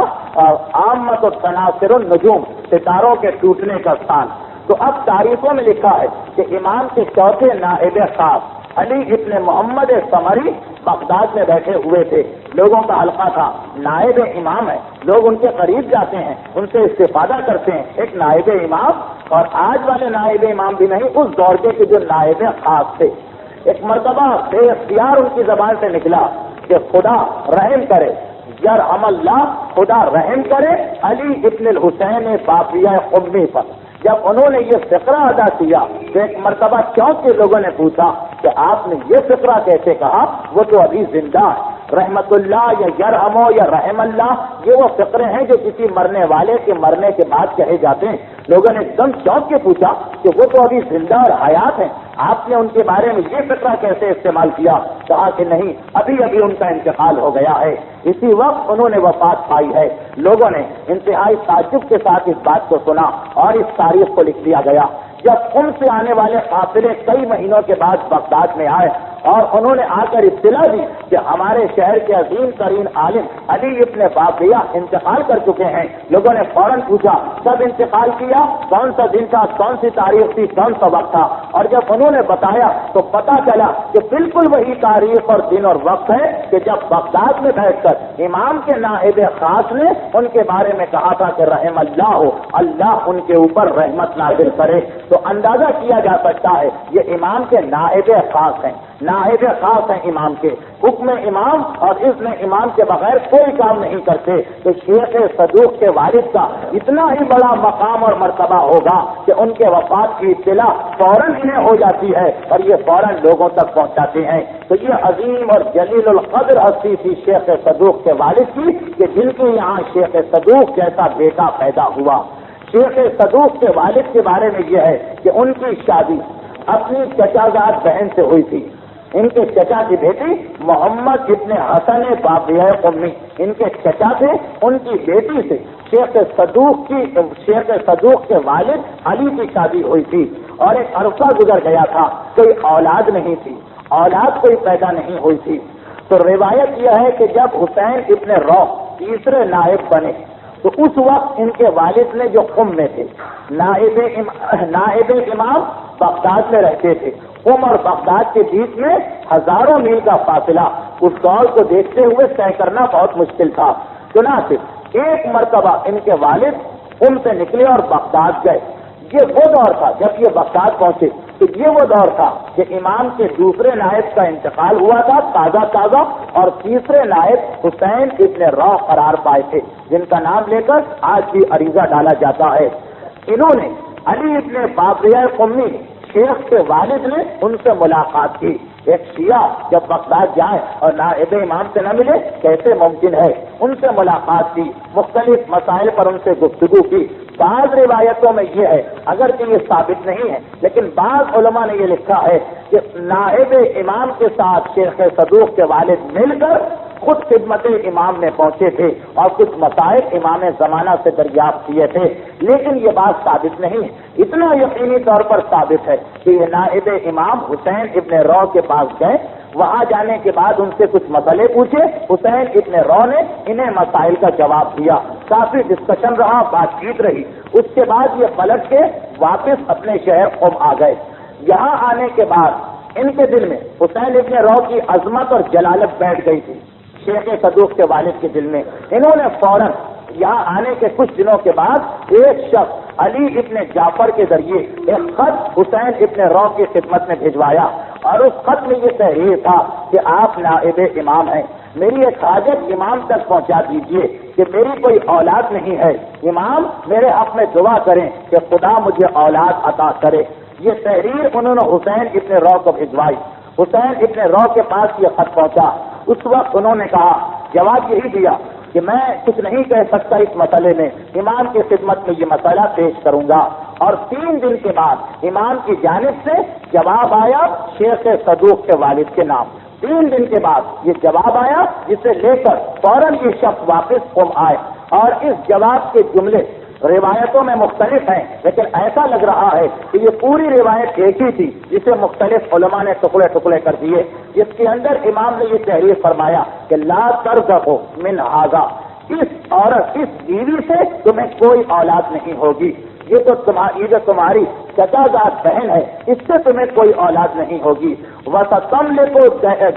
عامت التناصر النجوم، ستاروں کے ٹوٹنے کا سال۔ تو اب تاریخوں میں لکھا ہے کہ امام کے چوتھے نائب خاص علی ابن محمد سمری بغداد میں بیٹھے ہوئے تھے، لوگوں کا حلقہ تھا، نائب امام ہے، لوگ ان کے قریب جاتے ہیں، ان سے استفادہ کرتے ہیں۔ ایک نائب امام، اور آج والے نائب امام بھی نہیں، اس دور کے جو نائب خاص تھے۔ ایک مرتبہ بے اختیار ان کی زبان سے نکلا کہ خدا رحم کرے، یرحم اللہ، خدا رحم کرے علی ابن الحسین باقیہ قمی پر۔ جب انہوں نے یہ فقرہ ادا کیا تو ایک مرتبہ چونک کے لوگوں نے پوچھا کہ آپ نے یہ فقرہ کیسے کہا، وہ تو ابھی زندہ ہے۔ رحمت اللہ یا یرحمو یا رحم اللہ، یہ وہ فقرے ہیں جو کسی مرنے والے کے مرنے کے بعد کہے جاتے ہیں۔ لوگوں نے ایک دم چونک کے پوچھا کہ وہ تو ابھی زندہ اور حیات ہیں، آپ نے ان کے بارے میں یہ فقرہ کیسے استعمال کیا؟ کہا کہ نہیں، ابھی ابھی ان کا انتقال ہو گیا ہے، اسی وقت انہوں نے وفات پائی ہے۔ لوگوں نے انتہائی تعجب کے ساتھ اس بات کو سنا اور اس تاریخ کو لکھ دیا گیا۔ جب ان سے آنے والے قافلے کئی مہینوں کے بعد بغداد میں آئے اور انہوں نے آ کر اطلاع دی کہ ہمارے شہر کے عظیم ترین عالم علی ابن باقیہ انتقال کر چکے ہیں، لوگوں نے فوراً پوچھا کب انتقال کیا، کون سا دن تھا، کون سی تاریخ تھی، کون سا وقت تھا، اور جب انہوں نے بتایا تو پتا چلا کہ بالکل وہی تاریخ اور دن اور وقت ہے کہ جب بغداد میں بیٹھ کر امام کے نائب خاص نے ان کے بارے میں کہا تھا کہ رحم اللہ ہو، اللہ ان کے اوپر رحمت نازل کرے۔ تو اندازہ کیا جا سکتا ہے یہ امام کے نائب خاص ہیں، نائب خاص ہیں امام کے، حکم امام اور اذن امام کے بغیر کوئی کام نہیں کرتے۔ تو شیخ صدوق کے والد کا اتنا ہی بڑا مقام اور مرتبہ ہوگا کہ ان کے وفات کی اطلاع فوراً انہیں ہو جاتی ہے اور یہ فوراً لوگوں تک پہنچاتے ہیں۔ تو یہ عظیم اور جلیل القدر ہستی تھی شیخ صدوق کے والد کی کہ جن کے یہاں شیخ صدوق جیسا بیٹا پیدا ہوا۔ شیخ صدوق کے والد کے بارے میں یہ ہے کہ ان کی شادی اپنی چچازاد بہن سے ہوئی تھی۔ ان کے چچا کی بیٹی محمد ابن حسن باقیہ قمی، ان کے چچا تھے، ان کی بیٹی سے شیخ صدوق کے والد علی کی شادی ہوئی تھی اور ایک عرصہ گزر گیا تھا، کوئی اولاد نہیں تھی، اولاد کوئی پیدا نہیں ہوئی تھی۔ تو روایت یہ ہے کہ جب حسین ابن روح تیسرے نائب بنے تو اس وقت ان کے والد نے جو قم میں تھے، نائب امام بغداد میں رہتے تھے، قم اور بغداد کے بیچ میں ہزاروں میل کا فاصلہ، اس دور کو دیکھتے ہوئے طے کرنا بہت مشکل تھا۔ چنانچہ ایک مرتبہ ان کے والد قم سے نکلے اور بغداد گئے۔ یہ وہ دور تھا جب یہ بغداد پہنچے تو یہ وہ دور تھا کہ امام کے دوسرے نائب کا انتقال ہوا تھا تازہ اور تیسرے نائب حسین ابن روح قرار پائے تھے، جن کا نام لے کر آج بھی عریضہ ڈالا جاتا ہے۔ انہوں نے علی ابن باقیہ قمی شیخ کے والد نے ان سے ملاقات کی۔ ایک شیعہ جب بغداد جائے اور نائب امام سے نہ ملے کیسے ممکن ہے؟ ان سے ملاقات کی، مختلف مسائل پر ان سے گفتگو کی۔ بعض روایتوں میں یہ ہے، اگرچہ یہ ثابت نہیں ہے لیکن بعض علماء نے یہ لکھا ہے کہ نائب امام کے ساتھ شیخ صدوق کے والد مل کر خود خدمت امام میں پہنچے تھے اور کچھ مسائل امام زمانہ سے دریافت کیے تھے، لیکن یہ بات ثابت نہیں ہے۔ اتنا یقینی طور پر ثابت ہے کہ یہ نائب امام حسین ابن روح کے پاس گئے، وہاں جانے کے بعد ان سے کچھ مسئلے پوچھے، حسین ابن رو نے انہیں مسائل کا جواب دیا، کافی ڈسکشن رہا، بات چیت رہی۔ اس کے بعد یہ پلٹ کے واپس اپنے شہر قم آ گئے۔ یہاں آنے کے بعد ان کے دل میں حسین ابن رو کی عظمت اور جلالت بیٹھ گئی تھی شیخ صدوق کے والد کے دل میں۔ انہوں نے فوراً یہاں آنے کے کچھ دنوں کے بعد ایک شخص علی ابن جعفر کے ذریعے ایک خط حسین ابن رو کی خدمت میں بھجوایا، اور اس خط میں یہ تحریر تھا کہ آپ نائب امام ہیں، میری ایک حاجت امام تک پہنچا دیجئے کہ میری کوئی اولاد نہیں ہے، امام میرے حق میں دعا کریں کہ خدا مجھے اولاد عطا کرے۔ یہ تحریر انہوں نے حسین ابن رو کو بھجوائی۔ حسین ابن رو کے پاس یہ خط پہنچا۔ اس وقت انہوں نے کہا، جواب یہی دیا کہ میں کچھ نہیں کہہ سکتا اس مسئلے میں، امام کی خدمت میں یہ مسئلہ پیش کروں گا۔ اور 3 دن کے بعد امام کی جانب سے جواب آیا شیخ صدوق کے والد کے نام۔ 3 دن کے بعد یہ جواب آیا، جسے لے کر فوراً یہ شخص واپس قم آئے، اور اس جواب کے جملے روایتوں میں مختلف ہیں، لیکن ایسا لگ رہا ہے کہ یہ پوری روایت ایک ہی تھی جسے مختلف علماء نے ٹکڑے ٹکڑے کر دیے، جس کے اندر امام نے یہ تحریر فرمایا کہ لا ترزقوا من ھذا، اس عورت، اس بیوی سے تمہیں کوئی اولاد نہیں ہوگی، یہ تو تمہاری چچا زاد بہن ہے، اس سے تمہیں کوئی اولاد نہیں ہوگی۔ وَسَتَمْلِكُ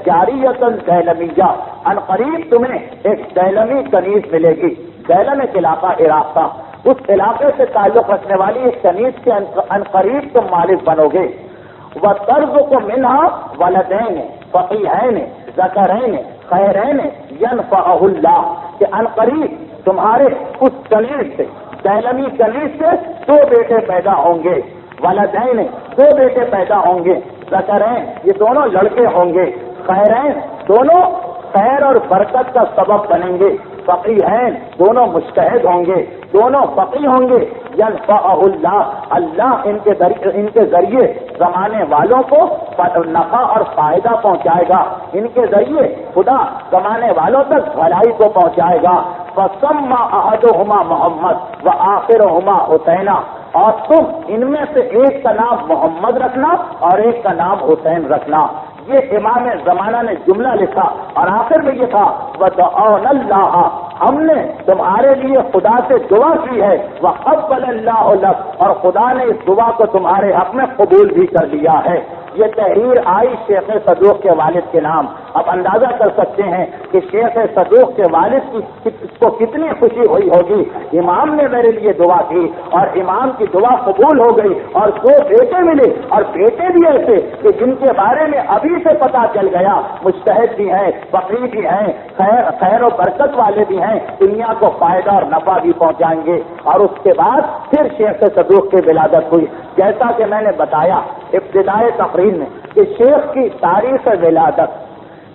جَارِيَةً دَيْلَمِيَّةً، عنقریب تمہیں ایک دیلمی کنیز ملے گی۔ دیلم ایک علاقہ عراق کا، اس علاقے سے تعلق رکھنے والی ایک کنیز کے عنقریب تم مالک بنو گے۔ وَتَرْزُقُ مِنْهَا وَلَدَيْنِ فَقِيهَيْنِ ذَكَرَيْنِ خَيْرَيْنِ يَنْفَعُهُ اللَّهُ، کہ عنقریب تمہارے اس کنیز سے، دیلمی کنیز سے 2 بیٹے پیدا ہوں گے، ولدین 2 بیٹے پیدا ہوں گے، ذکرین یہ دونوں لڑکے ہوں گے، خیرین دونوں خیر اور برکت کا سبب بنیں گے، فقیہین دونوں مجتہد ہوں گے، دونوں فقیہ ہوں گے، ینفعہ اللہ، اللہ ان کے ذریعے زمانے والوں کو نفع اور فائدہ پہنچائے گا، ان کے ذریعے خدا زمانے والوں تک بھلائی کو پہنچائے گا۔ فَسَمَّ أَحَدُهُمَا مُحَمَّد وَآخِرُهُمَا حُسَینَ، اور تم ان میں سے ایک کا نام محمد رکھنا اور ایک کا نام حسین رکھنا۔ یہ امام زمانہ نے جملہ لکھا، اور آخر میں یہ تھا وَدَعَوْنَ اللَّهَ، ہم نے تمہارے لیے خدا سے دعا کی ہے، وَقَبَّلَ اللَّهُ لَكَ، اور خدا نے اس دعا کو تمہارے حق میں قبول بھی کر لیا ہے۔ یہ تحریر آئی شیخ صدوق کے والد کے نام۔ اب اندازہ کر سکتے ہیں کہ شیخ صدوق کے والد کو کتنی خوشی ہوئی ہوگی، امام نے میرے لیے دعا کی اور امام کی دعا قبول ہو گئی، اور 2 بیٹے ملے، اور بیٹے بھی ایسے کہ جن کے بارے میں ابھی سے پتا چل گیا مجتہد بھی ہیں، فقیر بھی ہیں، خیر و برکت والے بھی ہیں، دنیا کو فائدہ اور نفع بھی پہنچائیں گے۔ اور اس کے بعد پھر شیخ صدوق کی ولادت ہوئی۔ جیسا کہ میں نے بتایا ابتدائے تقریر میں کہ شیخ کی تاریخ ولادت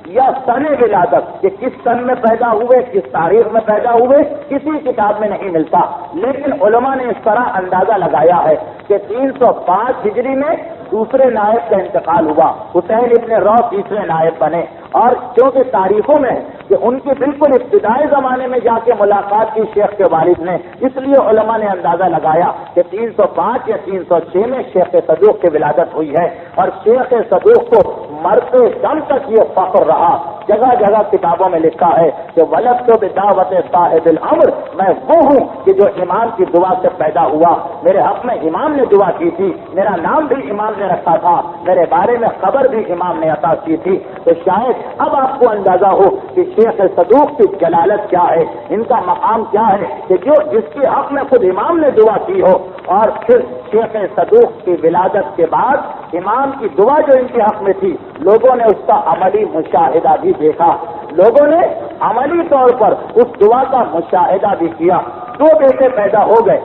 یا سن ولادت کہ کس سن میں پیدا ہوئے، کس تاریخ میں پیدا ہوئے، کسی کتاب میں نہیں ملتا، لیکن علماء نے اس طرح اندازہ لگایا ہے کہ 305 ہجری میں دوسرے نائب کا انتقال ہوا، حسین ابن رو تیسرے نائب بنے۔ اور چونکہ تاریخوں میں کہ ان کی بالکل ابتدائی زمانے میں جا کے ملاقات کی شیخ کے والد نے، اس لیے علماء نے اندازہ لگایا کہ 305 یا 306 میں شیخ صدوق کی ولادت ہوئی ہے۔ اور شیخ صدوق کو مرتے دم تک یہ فخر رہا، جگہ جگہ کتابوں میں لکھا ہے کہ ولدت بدعوت صاحب الامر، میں وہ ہوں کہ جو امام کی دعا سے پیدا ہوا، میرے حق میں امام نے دعا کی تھی، میرا نام بھی امام نے رکھا تھا، میرے بارے میں خبر بھی امام نے عطا کی تھی۔ تو شاید اب آپ کو اندازہ ہو کہ شیخ صدوق کی جلالت کیا ہے، ان کا مقام کیا ہے، کہ جس کے حق میں خود امام نے دعا کی ہو، اور پھر شیخ صدوق کی ولادت کے بعد امام کی دعا جو ان کے حق میں تھی، لوگوں نے اس کا عملی مشاہدہ بھی دیکھا، لوگوں نے عملی طور پر اس دعا کا مشاہدہ بھی کیا۔ 2 بیٹے پیدا ہو گئے،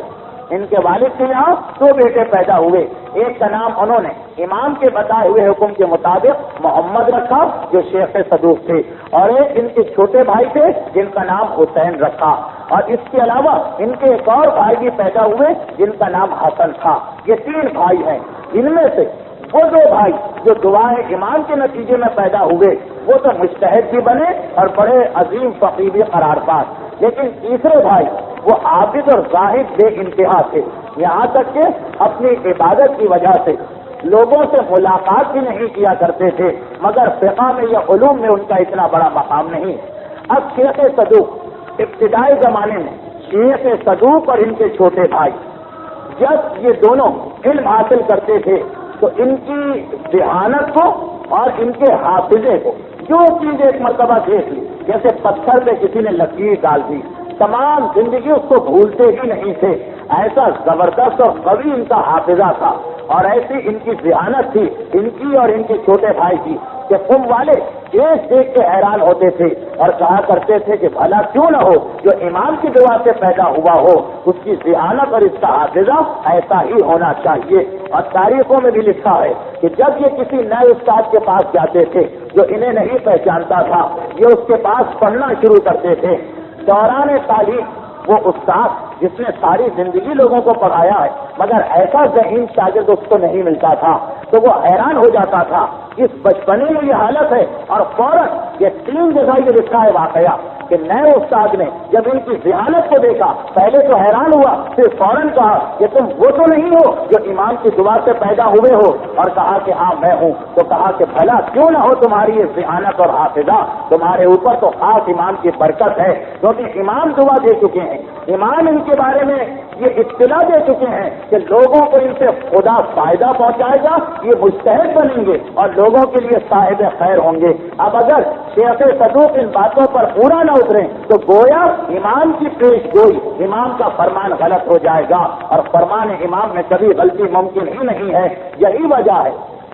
ان کے والد کے یہاں 2 بیٹے پیدا ہوئے، ایک کا نام انہوں نے امام کے بتائے ہوئے حکم کے مطابق محمد رکھا جو شیخ صدوق تھے، اور ایک ان کے چھوٹے بھائی تھے جن کا نام حسین رکھا، اور اس کے علاوہ ان کے ایک اور بھائی بھی پیدا ہوئے جن کا نام حسن تھا۔ یہ 3 بھائی ہیں، ان میں سے وہ 2 بھائی جو دعائے امام کے نتیجے میں پیدا ہوئے وہ تو مجتہد بھی بنے اور بڑے عظیم فقیہ بھی قرار پائے، لیکن تیسرے بھائی وہ عابد اور زاہد بے انتہا تھے، یہاں تک کہ اپنی عبادت کی وجہ سے لوگوں سے ملاقات بھی نہیں کیا کرتے تھے، مگر فقہ میں یا علوم میں ان کا اتنا بڑا مقام نہیں. اب شیخ صدوق ابتدائی زمانے میں شیخ صدوق اور ان کے چھوٹے بھائی جب یہ دونوں علم حاصل کرتے تھے تو ان کی ذہانت کو اور ان کے حافظے کو جو چیز ایک مرتبہ دیکھ لی، جیسے پتھر پہ کسی نے لکیر ڈال دی، تمام زندگی اس کو بھولتے ہی نہیں تھے. ایسا زبردست اور قوی ان کا حافظہ تھا اور ایسی ان کی ذہانت تھی ان کی اور ان کے چھوٹے بھائی کی کہ قوم والے ایک دیکھ کے حیران ہوتے تھے اور کہا کرتے تھے کہ بھلا کیوں نہ ہو جو امام کی دعا سے پیدا ہوا ہو اس کی ذہانت اور اس کا حافظہ ایسا ہی ہونا چاہیے. اور تاریخوں میں بھی لکھا ہے کہ جب یہ کسی نئے استاد کے پاس جاتے تھے جو انہیں نہیں پہچانتا تھا، یہ اس کے پاس پڑھنا شروع کرتے تھے. دوران تعلیم وہ استاد جس نے ساری زندگی لوگوں کو پڑھایا ہے مگر ایسا ذہین شاگرد اس کو نہیں ملتا تھا تو وہ حیران ہو جاتا تھا. اس بچپنے میں یہ حالت ہے اور فوراً یہ 3 جگہ یہ لکھا ہے واقعہ کہ نئے استاد نے جب ان کی ذہانت کو دیکھا پہلے تو حیران ہوا، پھر فوراً کہا کہ تم وہ تو نہیں ہو جو امام کی دعا سے پیدا ہوئے ہو، اور کہا کہ ہاں میں ہوں. تو کہا کہ بھلا کیوں نہ ہو تمہاری یہ ذہانت اور حافظہ، تمہارے اوپر تو خاص امام کی برکت ہے کیونکہ امام دعا دے چکے ہیں، امام ان کے بارے میں یہ اطلاع دے چکے ہیں کہ لوگوں کو ان سے خدا فائدہ پہنچائے گا، یہ مجتہد بنیں گے اور لوگوں کے لیے صاحب خیر ہوں گے. اب اگر شیخ صدوق ان باتوں پر پورا نہ اتریں تو گویا امام کی پیش گوئی، امام کا فرمان غلط ہو جائے گا اور فرمان امام میں کبھی غلطی ممکن ہی نہیں ہے. یہی وجہ ہے،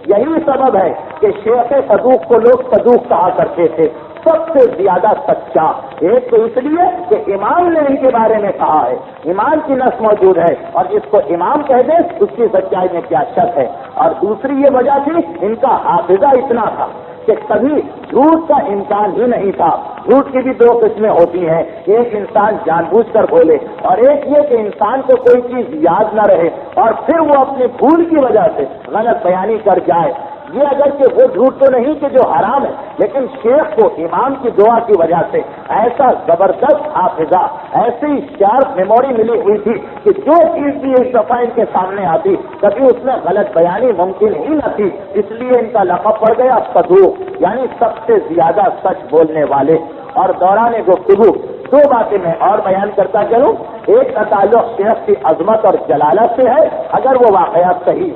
یہی سبب ہے کہ شیخ صدوق کو لوگ صدوق کہا کرتے تھے، سب سے زیادہ سچا. ایک تو اس لیے کہ امام نے ان کے بارے میں کہا ہے، امام کی نص موجود ہے اور جس کو امام کہہ دے اس کی سچائی میں کیا شک ہے. اور دوسری یہ وجہ تھی ان کا حافظہ اتنا تھا کہ کبھی جھوٹ کا امکان ہی نہیں تھا. جھوٹ کی بھی 2 قسمیں ہوتی ہیں، ایک انسان جان بوجھ کر بولے اور ایک یہ کہ انسان کو کوئی چیز یاد نہ رہے اور پھر وہ اپنی بھول کی وجہ سے غلط بیانی کر جائے. یہ اگرچہ وہ جھوٹ تو نہیں کہ جو حرام ہے، لیکن شیخ کو امام کی دعا کی وجہ سے ایسا زبردست حافظہ، ایسی شارپ میموری ملی ہوئی تھی کہ جو چیز بھی ایک دفعہ ان کے سامنے آتی کبھی اس میں غلط بیانی ممکن ہی نہ تھی. اس لیے ان کا لقب پڑ گیا صدوق، یعنی سب سے زیادہ سچ بولنے والے. اور دوران گفتگو 2 باتیں میں اور بیان کرتا چلوں. ایک کا تعلق شیخ کی عظمت اور جلالت سے ہے اگر وہ واقعات صحیح،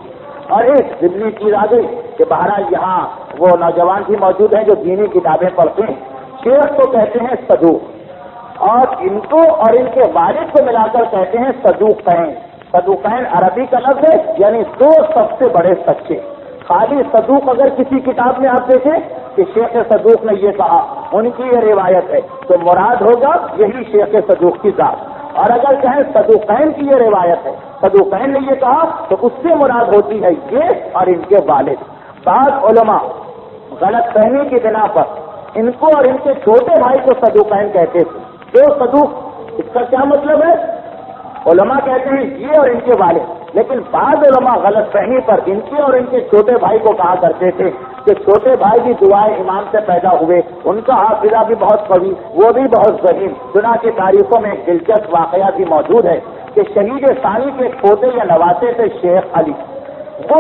اور ایک ضمنی چیز آ گئی کہ بہرحال یہاں وہ نوجوان بھی موجود ہیں جو دینی کتابیں پڑھتے ہیں. شیخ کو کہتے ہیں صدوق اور ان کو اور ان کے والد کو ملا کر کہتے ہیں صدوقین. صدوقین عربی کا لفظ ہے، یعنی 2 سب سے بڑے سچے. خالی صدوق اگر کسی کتاب میں آپ دیکھیں کہ شیخ صدوق نے یہ کہا، ان کی یہ روایت ہے، تو مراد ہوگا یہی شیخ صدوق کی ذات. اور اگر کہیں صدوقین کی یہ روایت ہے، صدوقین نے یہ کہا، تو اس سے مراد ہوتی ہے یہ اور ان کے والد. بعض علماء غلط فہمی کی بنا پر ان کو اور ان کے چھوٹے بھائی کو صدوقین کہتے تھے. جو صدوق، اس کا کیا مطلب ہے؟ علماء کہتے ہیں یہ اور ان کے والد، لیکن بعض علماء غلط فہمی پر ان کے اور ان کے چھوٹے بھائی کو کہا کرتے تھے کہ چھوٹے بھائی بھی دعائیں امام سے پیدا ہوئے، ان کا حافظہ بھی بہت قوی، وہ بھی بہت ذہین. چنانچہ تاریخوں میں ایک دلچسپ واقعہ بھی موجود ہے کہ شہید ثانی کے پوتے یا نواسے تھے شیخ علی. وہ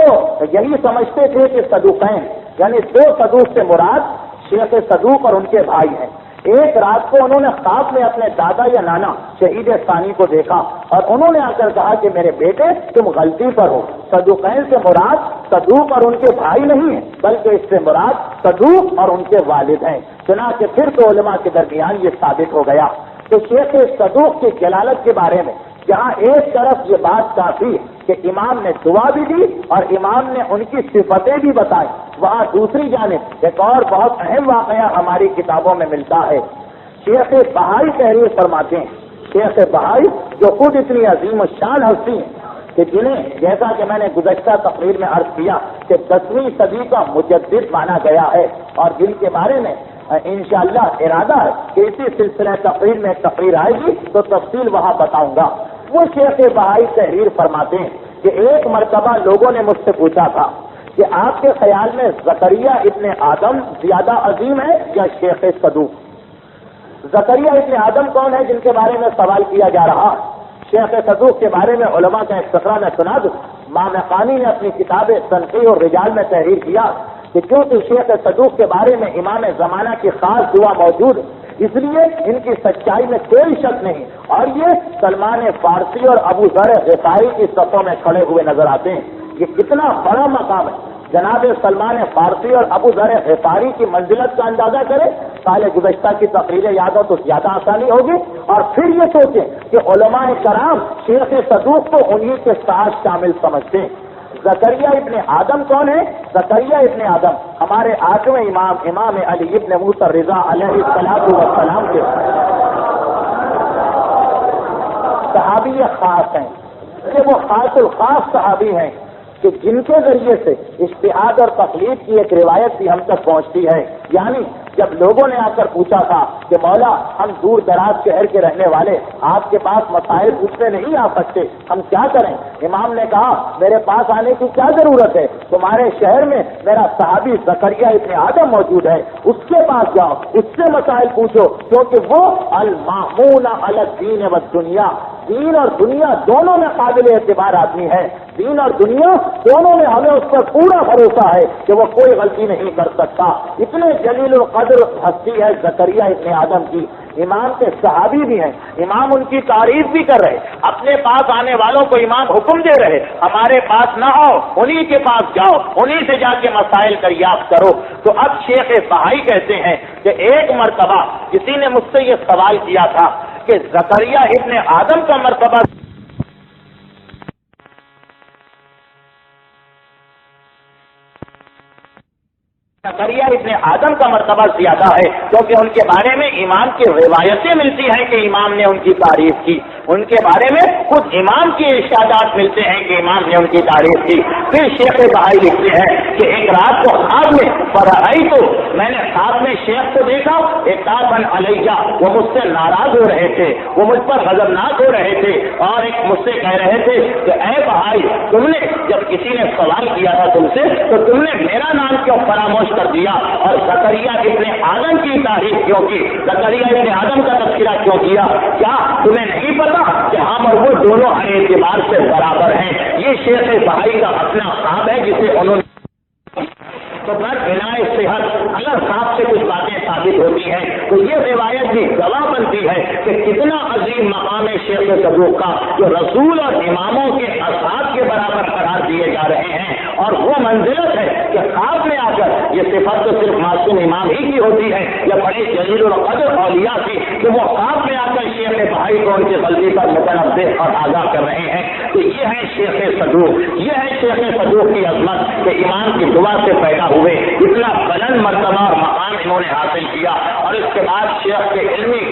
یہی سمجھتے تھے کہ صدوقین یعنی 2 صدوق سے مراد شیخ صدوق اور ان کے بھائی ہیں. ایک رات کو انہوں نے خواب میں اپنے دادا یا نانا شہید ثانی کو دیکھا اور انہوں نے آ کر کہا کہ میرے بیٹے تم غلطی پر ہو، صدوقین سے مراد صدوق اور ان کے بھائی نہیں ہیں بلکہ اس سے مراد صدوق اور ان کے والد ہیں. چنانچہ پھر تو علماء کے درمیان یہ ثابت ہو گیا کہ شیخ صدوق کی جلالت کے بارے میں جہاں ایک طرف یہ بات کافی کہ امام نے دعا بھی دی اور امام نے ان کی صفتیں بھی بتائی، وہاں دوسری جانب ایک اور بہت اہم واقعہ ہماری کتابوں میں ملتا ہے. شیخ بہائی تحریر فرماتے ہیں، شیخ بہائی جو خود اتنی عظیم الشان ہستی ہیں کہ جنہیں جیسا کہ میں نے گزشتہ تقریر میں عرض کیا کہ 10ویں صدی کا مجدد مانا گیا ہے، اور جن کے بارے میں انشاءاللہ ارادہ ہے کہ اسی سلسلہ تقریر میں تقریر آئے گی تو تفصیل وہاں بتاؤں گا. وہ شیخ بہائی تحریر فرماتے ہیں کہ ایک مرتبہ لوگوں نے مجھ سے پوچھا تھا کہ آپ کے خیال میں زکریا ابن آدم زیادہ عظیم ہے یا شیخ صدوق؟ زکریا ابن آدم کون ہے جن کے بارے میں سوال کیا جا رہا؟ شیخ صدوق کے بارے میں علماء کا ایک فقرہ میں سنا دوں. امام قانی نے اپنی کتاب تنقیح اور رجال میں تحریر کیا کہ کیونکہ شیخ صدوق کے بارے میں امام زمانہ کی خاص دعا موجود ہے، اس لیے ان کی سچائی میں کوئی شک نہیں، اور یہ سلمان فارسی اور ابو ذر غفاری کی صفوں میں کھڑے ہوئے نظر آتے ہیں۔ یہ کتنا بڑا مقام ہے، جناب سلمان فارسی اور ابو ذر غفاری کی منزلت کا اندازہ کریں، سال گزشتہ کی تقریریں یاد ہو تو زیادہ آسانی ہوگی، اور پھر یہ سوچیں کہ علماء کرام شیخ صدوق کو انہی کے ساتھ شامل سمجھتے ہیں۔ زکریا ابن آدم کون ہے؟ زکریا ابن آدم ہمارے آٹھویں امام علی ابن موسیٰ رضا علیہ السلام کے صحابی خاص ہیں، کہ وہ خاص الخاص صحابی ہیں کہ جن کے ذریعے سے اجتہاد اور تقلید کی ایک روایت بھی ہم تک پہنچتی ہے۔ یعنی جب لوگوں نے آ کر پوچھا تھا کہ مولا ہم دور دراز شہر کے رہنے والے آپ کے پاس مسائل پوچھنے نہیں آ سکتے، ہم کیا کریں؟ امام نے کہا میرے پاس آنے کی کیا ضرورت ہے، تمہارے شہر میں میرا صحابی زکریا ابن آدم موجود ہے، اس کے پاس جاؤ، اس سے مسائل پوچھو، کیونکہ وہ المامون علی الدین والدنیا، دین اور دنیا دونوں میں قابل اعتبار آدمی ہے، دین اور دنیا دونوں میں ہمیں اس پر پورا بھروسہ ہے کہ وہ کوئی غلطی نہیں کر سکتا۔ اتنے جلیل القدر ہستی ہے زکریا ابن آدم کی، امام کے صحابی بھی ہیں، امام ان کی تعریف بھی کر رہے، اپنے پاس آنے والوں کو امام حکم دے رہے ہمارے پاس نہ آؤ، انہی کے پاس جاؤ، انہی سے جا کے مسائل دریافت کرو۔ تو اب شیخ بہائی کہتے ہیں کہ ایک مرتبہ کسی نے مجھ سے یہ سوال کیا تھا کہ زکریا ابن آدم کا مرتبہ زکریا ابن آدم کا مرتبہ زیادہ ہے، کیونکہ ان کے بارے میں امام کی روایتیں ملتی ہیں کہ امام نے ان کی تعریف کی، ان کے بارے میں خود امام کے ارشادات ملتے ہیں کہ امام نے ان کی تعریف کی۔ پھر شیخ بہائی لکھتے ہیں کہ ایک رات کو خواب میں فرآئی تو میں نے خواب میں شیخ کو دیکھا، عتابًا علیہ، وہ مجھ سے ناراض ہو رہے تھے، وہ مجھ پر غضبناک ہو رہے تھے، اور ایک مجھ سے کہہ رہے تھے کہ اے بہائی تم نے جب کسی نے سوال کیا تھا تم سے تو تم نے میرا نام کیوں فراموش کر دیا اور زکریا ابن آدم کی تعریف کیوں کی، زکریا ابن آدم کا تذکرہ کیوں کیا؟ کیا تمہیں نہیں پتا کہ ہم اور وہ دونوں ہر اعتبار سے برابر ہیں؟ یہ شیخ بہائی کا اپنا خواب ہے جسے انہوں نے تو بر بنا صحت اگر صاحب سے کچھ باتیں ثابت ہوتی ہیں تو یہ روایت بھی گواہ بنتی ہے کہ کتنا عظیم مقام ہے شیخ صدوق کا، جو رسول اور اماموں کے اصحاب کے برابر قرار دیے جا رہے ہیں، اور وہ منزلت ہے کہ خواب میں آ کر یہ صفت تو صرف معصوم امام ہی کی ہوتی ہے یا بڑے جلیل القدر اولیاء کی کہ وہ خواب میں آ کر شیخ بہائی کو ان کی غلطی پر متنبہ اور آگاہ کر رہے ہیں۔ تو یہ ہے شیخ صدوق، یہ ہے شیخ صدوق کی عظمت کہ امام کی دعا سے پیدا ہوئے، اتنا بلند مرتبہ اور مقام انہوں نے حاصل کیا، اور اس کے بعد شیخ کے علمی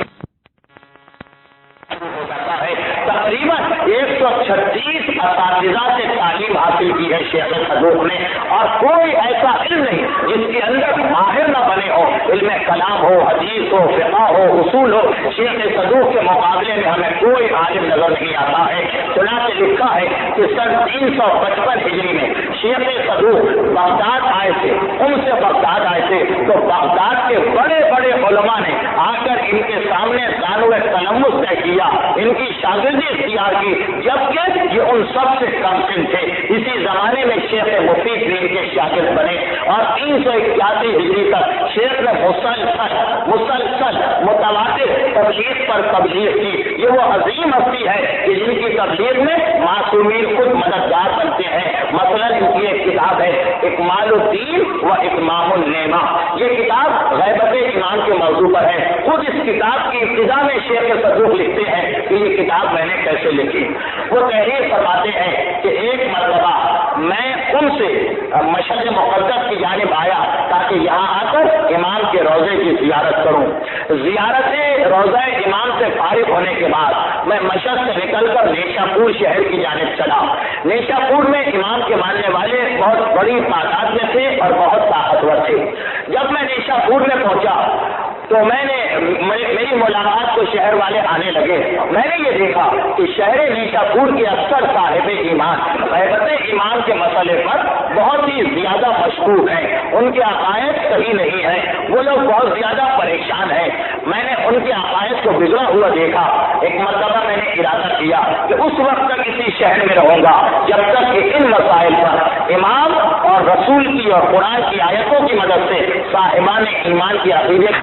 ہو جاتا ہے۔ تقریباً 136 اساتذہ سے تعلیم حاصل کی ہے شیخ صدوق نے، اور کوئی ایسا علم نہیں جس کے اندر ماہر نہ بنے ہو، علم کلام ہو، حدیث ہو، فقہ ہو، اصول ہو، شیخ صدوق کے مقابلے میں ہمیں کوئی عالم نظر نہیں آتا ہے۔ چنانچہ لکھا ہے کہ سن 355 ہجری میں شیخ صدوق بغداد آئے تھے، ان سے بغداد آئے تھے تو بغداد کے بڑے بڑے علماء نے آ کر ان کے سامنے دانو تلمس طے کیا، ان کی شاگردی اختیار کی، جبکہ یہ ان سب سے کم سن تھے۔ اسی زمانے میں شیخ مفید بھی ان کے شاگرد بنے، اور 381 ہجری تک شیخ نے مسلسل متواتر تبلیغ پر تبلیغ کی۔ یہ وہ عظیم ہستی ہے کہ جن کی تبلیغ میں معصومین خود مددگار بنتے ہیں۔ مثلا ان کی ایک کتاب ہے اکمال الدین و اتمام النعمہ، یہ کتاب غیبت ایمان کے موضوع پر ہے۔ خود اس کتاب کی ابتدا میں شیخ صدوق لکھتے ہیں کہ یہ کتاب میں نے کیسے لکھی۔ وہ تحریر فرماتے ہیں کہ ایک مرتبہ میں ان سے مشہد مقدس کی جانب آیا تاکہ یہاں آ کر امام کے روضے کی زیارت کروں۔ زیارت روضہ امام سے فارغ ہونے کے بعد میں مشہد سے نکل کر نیشا پور شہر کی جانب چلا۔ نیشا پور میں امام کے ماننے والے بہت بڑی تعداد میں تھے اور بہت طاقتور تھے۔ جب میں نیشا پور میں پہنچا تو میری ملاقات کو شہر والے آنے لگے. میں نے یہ دیکھا کہ شہر نیشاپور کے اکثر صاحب ایمان غیبت ایمان کے مسئلے پر بہت ہی زیادہ مشکوک ہیں. ان کے عقائد صحیح نہیں ہیں، وہ لوگ بہت زیادہ پریشان ہیں. میں نے ان کے عقائد کو بگڑا ہوا دیکھا. ایک مرتبہ میں نے ارادہ کیا کہ اس وقت تک اسی شہر میں رہوں گا جب تک کہ ان مسائل پر امام اور رسول کی اور قرآن کی آیتوں کی مدد سے صاحبان ایمان کی عقیدے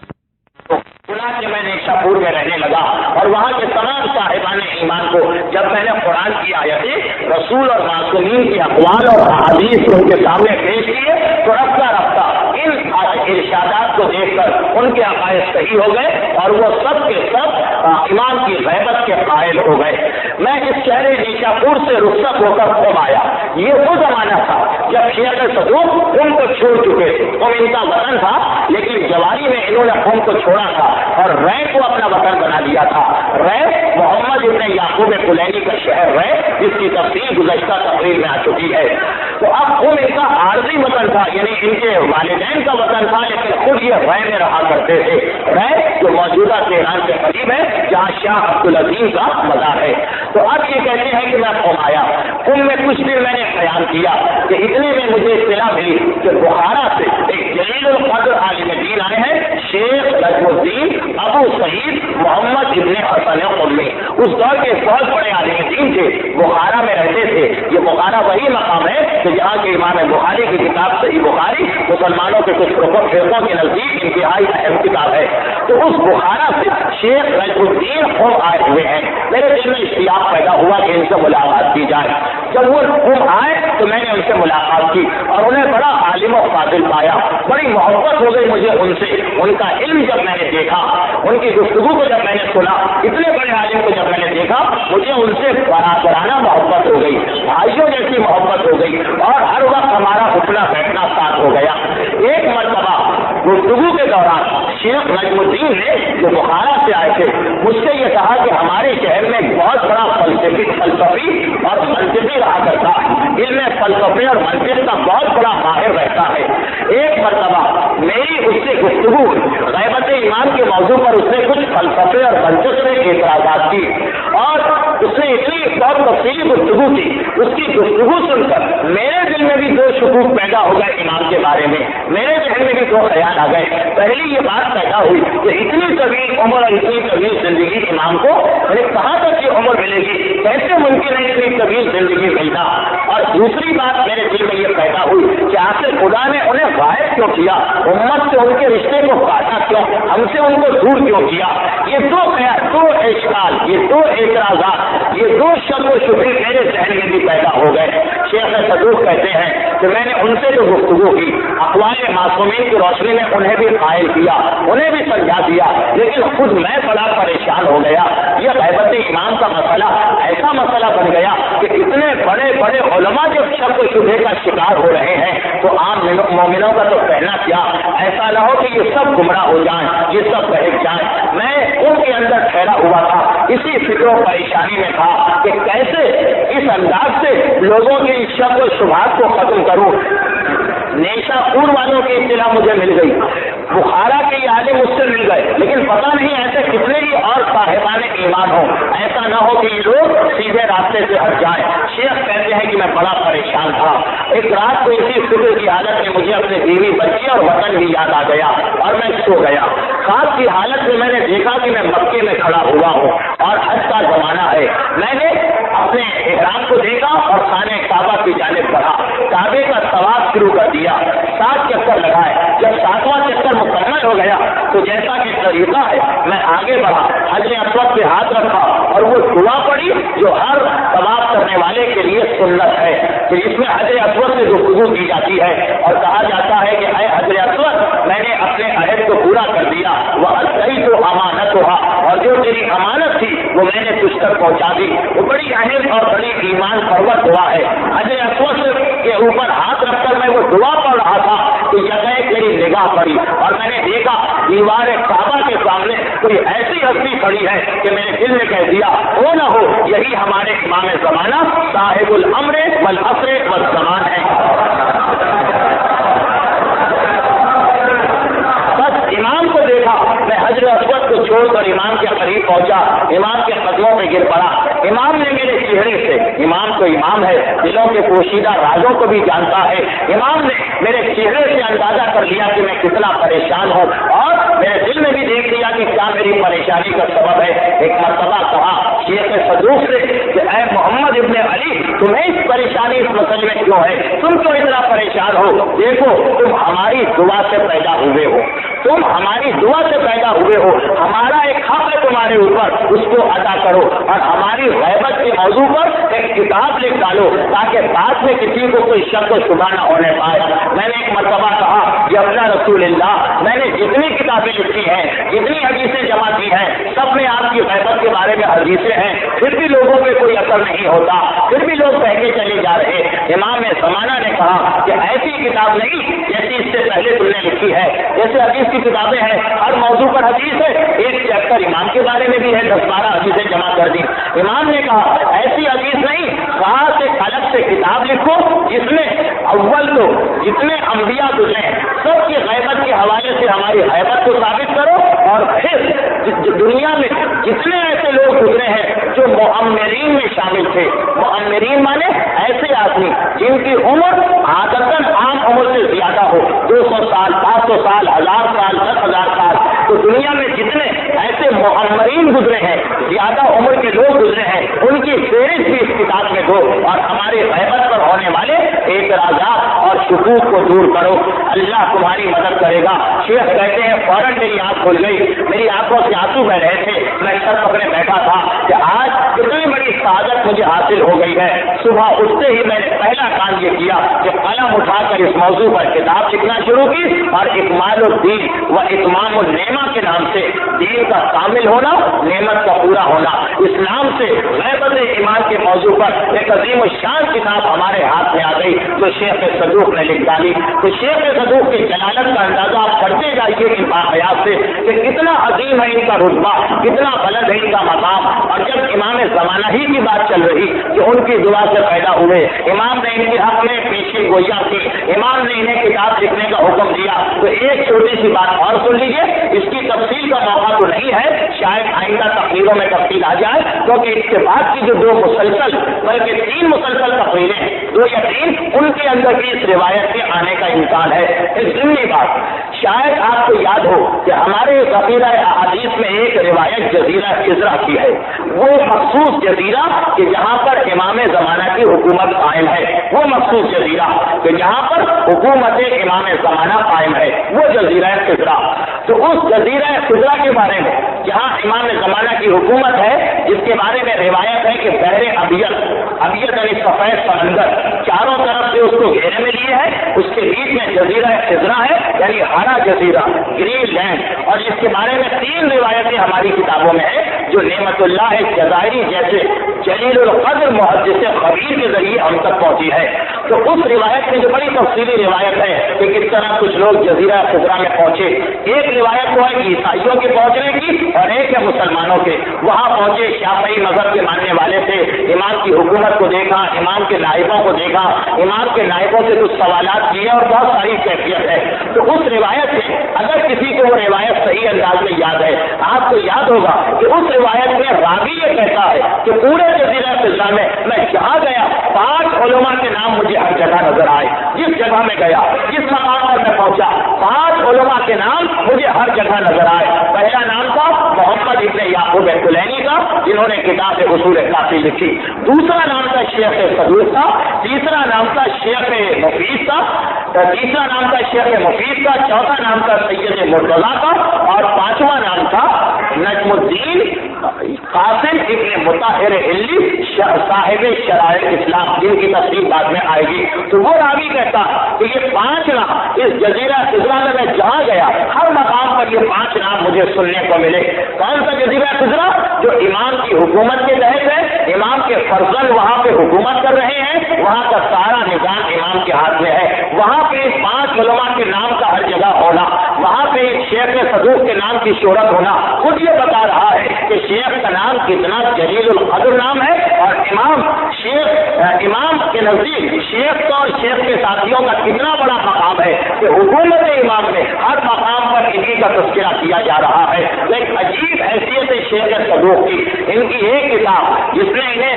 چنانچہ میں نیشاپور میں رہنے لگا اور وہاں کے تمام صاحبان ایمان کو جب میں نے قرآن کی آیتیں، رسول اور معصومین کے اقوال اور احادیث ان کے سامنے پیش کیے تو رفتہ رفتہ ان ارشادات کو دیکھ کر ان کے عقائد صحیح ہو گئے اور وہ سب کے سب ایمان کی غیبت کے قائل ہو گئے. میں اس شہر نیشاپور سے رخصت ہو کر قم آیا. یہ وہ زمانہ تھا جب شیخ صدوق ان کو چھوڑ چکے تھے. قم ان کا وطن تھا لیکن جوانی میں انہوں نے قم کو چھوڑا تھا اور رے کو اپنا وطن بنا لیا تھا. رے محمد ابن یعقوب کلینی کا شہر رے، جس کی تفصیل گزشتہ تقریر میں آ چکی ہے. تو اب قم ان کا عارضی وطن تھا، یعنی ان کے والدین کا وطن تھا، لیکن خود یہ رے میں رہا کرتے تھے. رے جو موجودہ تہران کے قریب ہے جہاں شاہ عبدالعظیم کا مزار ہے. تو اب یہ کہتے ہیں کہ میں قم آیا. قم میں کچھ دن میں نے قیام کیا کہ اتنے میں مجھے اطلاع ملی کہ بخارا سے ایک جلیل القدر عالم دین آئے ہیں، شیخ نجم الدین ابو سعید محمد ابن حسن قمی. اس دور کے بہت بڑے عالم دین تھے، بخارا میں رہتے تھے. یہ بخارا وہی مقام ہے کہ جہاں کے امام بخاری کی کتاب صحیح بخاری مسلمانوں کے کچھ فرقوں کے نزدیک انتہائی اہم کتاب ہے. تو اس بخارا سے شیخ نجم الدین قم آئے ہوئے ہیں. میرے دل میں اشتیاق پیدا ہوا کہ ان سے ملاقات کی جائے. جب وہ قم آئے تو میں نے ان سے ملاقات کی اور انہیں بڑا عالم و فاضل پایا. بڑی محبت ہو گئی مجھے ان سے. ان کا علم جب میں نے دیکھا، ان کی گفتگو کو جب میں نے سنا، اتنے بڑے عالم کو جب میں نے دیکھا، مجھے ان سے برادرانہ محبت ہو گئی، بھائیوں جیسی محبت ہو گئی اور ہر وقت ہمارا اٹھنا بیٹھنا ساتھ ہو گیا. ایک مرتبہ گفتگو کے دوران شیخ نجم الدین نے جو بخارا سے آئے تھے مجھ سے یہ کہا کہ ہمارے شہر میں بہت بڑا فلسفی اور منطقی رہا کرتا ہے، علم فلسفے اور منطق کا بہت بڑا ماہر رہتا ہے. ایک مرتبہ میری اس سے گفتگو غیبت ایمان کے موضوع پر اس نے کچھ فلسفے اور منطق سے اعتراضات کی اور اس نے اتنی بہت تفصیلی گفتگو کی. اس کی گفتگو سن کر میرے دل میں بھی دو شکوک پیدا ہو گئے امام کے بارے میں. میرے ذہن میں بھی دو خیال آ گئے. پہلی یہ بات پیدا ہوئی کہ اتنی طویل عمر اور اتنی طویل زندگی امام کو کہاں تک یہ عمر ملے گی، کیسے ممکن ہے اتنی طویل زندگی ملنا. اور دوسری بات میرے دل میں یہ پیدا ہوئی کہ آخر خدا نے انہیں غائب کیوں کیا، امت سے ان کے رشتے کو کاٹا کیوں، ہم سے ان کو دور کیوں کیا. یہ دو اشکال، یہ دو اعتراضات، یہ دو شک و شبہے میرے ذہن میں بھی پیدا ہو گئے. شیخ صدوق کہتے ہیں کہ میں نے ان سے جو گفتگو کی اقوال معصومین کی روشنی میں انہیں بھی قائل کیا، انہیں بھی سمجھا دیا، لیکن خود میں بڑا پریشان ہو گیا. یہ غیبت ایمان کا مسئلہ ایسا مسئلہ بن گیا کہ اتنے بڑے بڑے علماء جب شک و شبہے کا شکار ہو رہے ہیں تو عام مومنوں کا تو کہنا کیا. ایسا نہ ہو کہ یہ سب گمراہ ہو جائیں، یہ سب بہک جائیں. میں ان کے اندر ٹھہرا ہوا تھا، اسی فکر و پریشانی میں تھا کہ کیسے اس انداز سے لوگوں کے شک و شبہات کو ختم کروں. نیشاپور والوں کی اطلاع مجھے مل گئی، بخارا کے یہ عالم مجھ سے مل گئے، لیکن پتہ نہیں ایسے کتنے ہی اور صاحبان ایمان ہوں. ایسا نہ ہو کہ یہ لوگ سیدھے راستے سے ہٹ جائیں. شیخ کہتے ہیں کہ میں بڑا پریشان تھا. ایک رات کو اسی فکر کی حالت میں مجھے اپنے بیوی بچی اور وطن بھی یاد آ گیا اور میں سو گیا. خواب کی حالت میں میں نے دیکھا کہ میں مکے میں کھڑا ہوا ہوں اور حج کا زمانہ ہے. میں نے اپنے احرام کو دیکھا اور خانہ کعبہ کی جانب بڑھا، کعبے کا طواف شروع کر دیا، 7 چکر لگائے. جب 7واں چکر مکمل ہو گیا تو جیسا کہ طریقہ ہے میں آگے بڑھا، حجر اسود پہ ہاتھ رکھا اور وہ دعا پڑی جو ہر طواف کرنے والے کے لیے سنت ہے کہ اس میں حجر اسود سے گفتگو کی جاتی ہے اور کہا جاتا ہے کہ اے حجر اسود، میں نے اپنے عہد کو پورا کر دیا، وہ صحیح تو امانت ہوا، اور جو تیری امانت تھی وہ میں نے تجھ تک پہنچا دی. وہ بڑی اہم اور بڑی ایمان پرور دعا ہے. حجر اسود کے اوپر ہاتھ رکھ کر میں وہ دعا پڑھ رہا تھا کہ جگہ میری نگاہ پڑی اور میں نے دیکھا دیوار کعبہ کے سامنے کوئی ایسی ہستی کھڑی ہے کہ میں نے دل میں کہہ دیا ہو نہ ہو یہی ہمارے امام زمانہ صاحب الامر والعصر والزمان ہے. بس امام کو دیکھا، میں چھوڑ کر امام کے قریب پہنچا، امام کے قدموں پہ گر پڑا۔ امام نے میرے چہرے سے، امام تو امام ہے، دلوں کے پوشیدہ رازوں کو بھی جانتا ہے، امام نے میرے چہرے سے اندازہ کر لیا کہ میں کتنا پریشان ہوں، اور میرے دل میں بھی دیکھ لیا کہ کیا میری پریشانی کا سبب ہے۔ ایک مرتبہ کہا شیخ صدوق سے کہ اے محمد ابن علی، تمہیں اس پریشانی اس مسئلے میں کیوں ہے؟ تم کیوں اتنا پریشان ہو؟ دیکھو تم ہماری دعا سے پیدا ہوئے ہو، تم ہماری دعا سے پیدا ہوئے ہو، ہمارا ایک حق ہے تمہارے اوپر، اس کو ادا کرو، اور ہماری غیبت کے موضوع پر ایک کتاب لکھ ڈالو تاکہ بعد میں کسی کو کوئی شک و شبہ نہ ہونے پائے۔ میں نے ایک مرتبہ کہا کہ اپنا رسول اللہ، میں نے جتنی کتابیں لکھی ہیں، جتنی حدیثیں جمع کی ہیں، سب میں آپ کی غیبت کے بارے میں حدیثیں ہیں، پھر بھی لوگوں پہ کوئی اثر نہیں ہوتا، پھر بھی لوگ بہتے چلے جا رہے۔ امام زمانہ نے کہا کہ ایسی کتاب نہیں جیسی اس سے پہلے تم نے لکھی ہے، جیسے حدیث کی کتابیں ہیں، ہر موضوع پر حدیث ہے، ایک چیپٹر امام کے بارے میں بھی ہے، 10-12 حدیثیں جمع کر دی۔ امام نے کہا ایسی حدیث نہیں، خاص ایک الگ سے کتاب لکھو جس میں اول تو جتنے انبیاء گزرے سب کی غیبت کے حوالے سے ہماری غیبت کو ثابت کرو، اور پھر دنیا میں جتنے ایسے لوگ گزرے ہیں جو معمرین میں شامل تھے، معمرین مانے ایسے آدمی جن کی عمر عادتاً عام عمر سے زیادہ ہو، 200 سال، 500 سال، 1000 سال، 10,000 سال، تو دنیا میں جتنے ایسے معمرین گزرے ہیں، زیادہ عمر کے لوگ گزرے ہیں، ان کی فہرست بھی اس کتاب میں دو، اور ہماری غیبت پر ہونے والے اعتراضات اور شکوک کو دور کرو، اللہ تمہاری مدد کرے گا۔ شیخ کہتے ہیں فوراً میری آنکھ کھل گئی، میری آنکھوں سے آنسو بہ رہے تھے، میں سر پکڑے بیٹھا تھا کہ آج کتنی بڑی سعادت مجھے حاصل ہو گئی ہے۔ صبح اٹھتے ہی میں نے پہلا کام یہ کیا کہ قلم اٹھا کر اس موضوع پر کتاب لکھنا شروع کی، اور اکمال الدین و اتمام النعمہ کے نام سے دین کا کامل ہونا، نعمت کا پورا ہونا، اسلام سے غیبت ایمان کے موضوع پر ایک عظیم الشان کتاب ہمارے ہاتھ میں آ گئی جو شیخ صدوق نے لکھ ڈالی۔ تو شیخ صدوق کی جلالت کا اندازہ آپ کرتے جائیے ان واقعات سے کہ کتنا عظیم ہے ان کا رتبہ، کتنا بلند ہے ان کا مقام۔ اور جب امام زمانہ ہی کی بات چل رہی کہ ان کی دعا سے پیدا ہوئے، امام نے ان کے حق میں پیشی گوئیاں کی، امام نے انہیں کتاب لکھنے کا حکم دیا، تو ایک چھوٹی سی بات اور سن لیجیے، اس کی تفصیل کا موقع تو نہیں ہے، شاید آئندہ تقریروں میں تفصیل آ جائے، کیونکہ اس کے بعد کی جو 2 مسلسل بلکہ 3 مسلسل تقریریں، 2 یا 3، ان کے اندر بھی اس روایت کے آنے کا امکان ہے۔ ایک ضمنی بات، شاید آپ کو یاد ہو کہ ہمارے ذخیرہ احادیث میں ایک روایت جزیرہ خضرا کی ہے، وہ مخصوص جزیرہ کہ جہاں پر امام زمانہ کی حکومت قائم ہے، وہ مخصوص جزیرہ کہ جہاں پر حکومت امام زمانہ قائم ہے، وہ جزیرہ خضرا۔ تو اس جزیرہ خضرا کے بارے میں جہاں امام زمانہ کی حکومت ہے، جس کے بارے میں روایت ہے کہ بحر ابیض یعنی سفید سمندر چاروں طرف سے اس کو گھیرے میں لیے ہے، اس کے بیچ میں جزیرہ خضرا ہے یعنی ہرا جزیرہ، گرین لینڈ، اور اس کے بارے میں 3 روایتیں ہماری کتابوں میں ہیں جو نعمت اللہ جزائری جیسے جلیل القدر محدث خبیر کے ذریعے ہم تک پہنچی ہے۔ تو اس روایت میں جو بڑی تفصیلی روایت ہے کہ کس طرح کچھ لوگ جزیرہ خضرا میں پہنچے، ایک روایت تو ہے کہ عیسائیوں کے پہنچنے کی اور ایک ہے مسلمانوں کے، وہاں پہنچے، شافعی مذہب کے ماننے والے تھے، امام کی حکومت کو دیکھا، امام کے نائبوں کو دیکھا، امام کے نائبوں سے کچھ سوالات کیے اور بہت ساری کیفیت ہے۔ تو اس روایت میں اگر کسی کو وہ روایت صحیح انداز میں یاد ہے، آپ کو یاد ہوگا کہ اس روایت میں راوی یہ کہتا ہے کہ پورے جزیرہ خضرا میں جہاں گیا 5 علماء کے نام مجھے ہر جگہ نظر آئے، جس جگہ میں گیا، جس مقام پر میں پہنچا، 5 علماء کے نام مجھے ہر جگہ نظر آئے۔ پہلا نام تھا محمد ابن یعقوب الکلینی کا، جنہوں نے کتاب اصول کافی لکھی، دوسرا نام تھا شیخ صدوق کا، تیسرا نام تھا شیخ مفید کا، تیسرا نام تھا شیخ مفید کا، چوتھا نام تھا سید مرتضیٰ کا، اور 5واں نام تھا نجم الدین قاسم ابن مطہر علی صاحب شرائع اسلام، جن کی تفصیل بعد میں آئے گی۔ تو وہ راوی کہتا کہ یہ 5 نام اس جزیرہ خضرا میں جہاں گیا ہر مقام پر یہ 5 نام مجھے سننے کو ملے۔ کون سا جزیرہ خضرا؟ جو امام کی حکومت کے تحت ہے، امام کے فرزند وہاں پہ حکومت کر رہے ہیں، وہاں کا سارا نظام امام کے ہاتھ میں ہے، وہاں پہ 5 علماء کے نام کا ہر جگہ ہونا، وہاں پہ شیخ صدوق کے نام کی شہرت ہونا، خود یہ بتا رہا ہے کہ شیخ کا نام کتنا جلیل القدر نام ہے، اور امام کے نزدیک شیخ کا اور شیخ کے ساتھیوں کا کتنا بڑا مقام ہے کہ حکومت امام میں ہر مقام پر انہی کا تذکرہ کیا جا رہا ہے۔ ایک عجیب حیثیت شیخ صدوق کی، ان کی ایک کتاب جس نے انہیں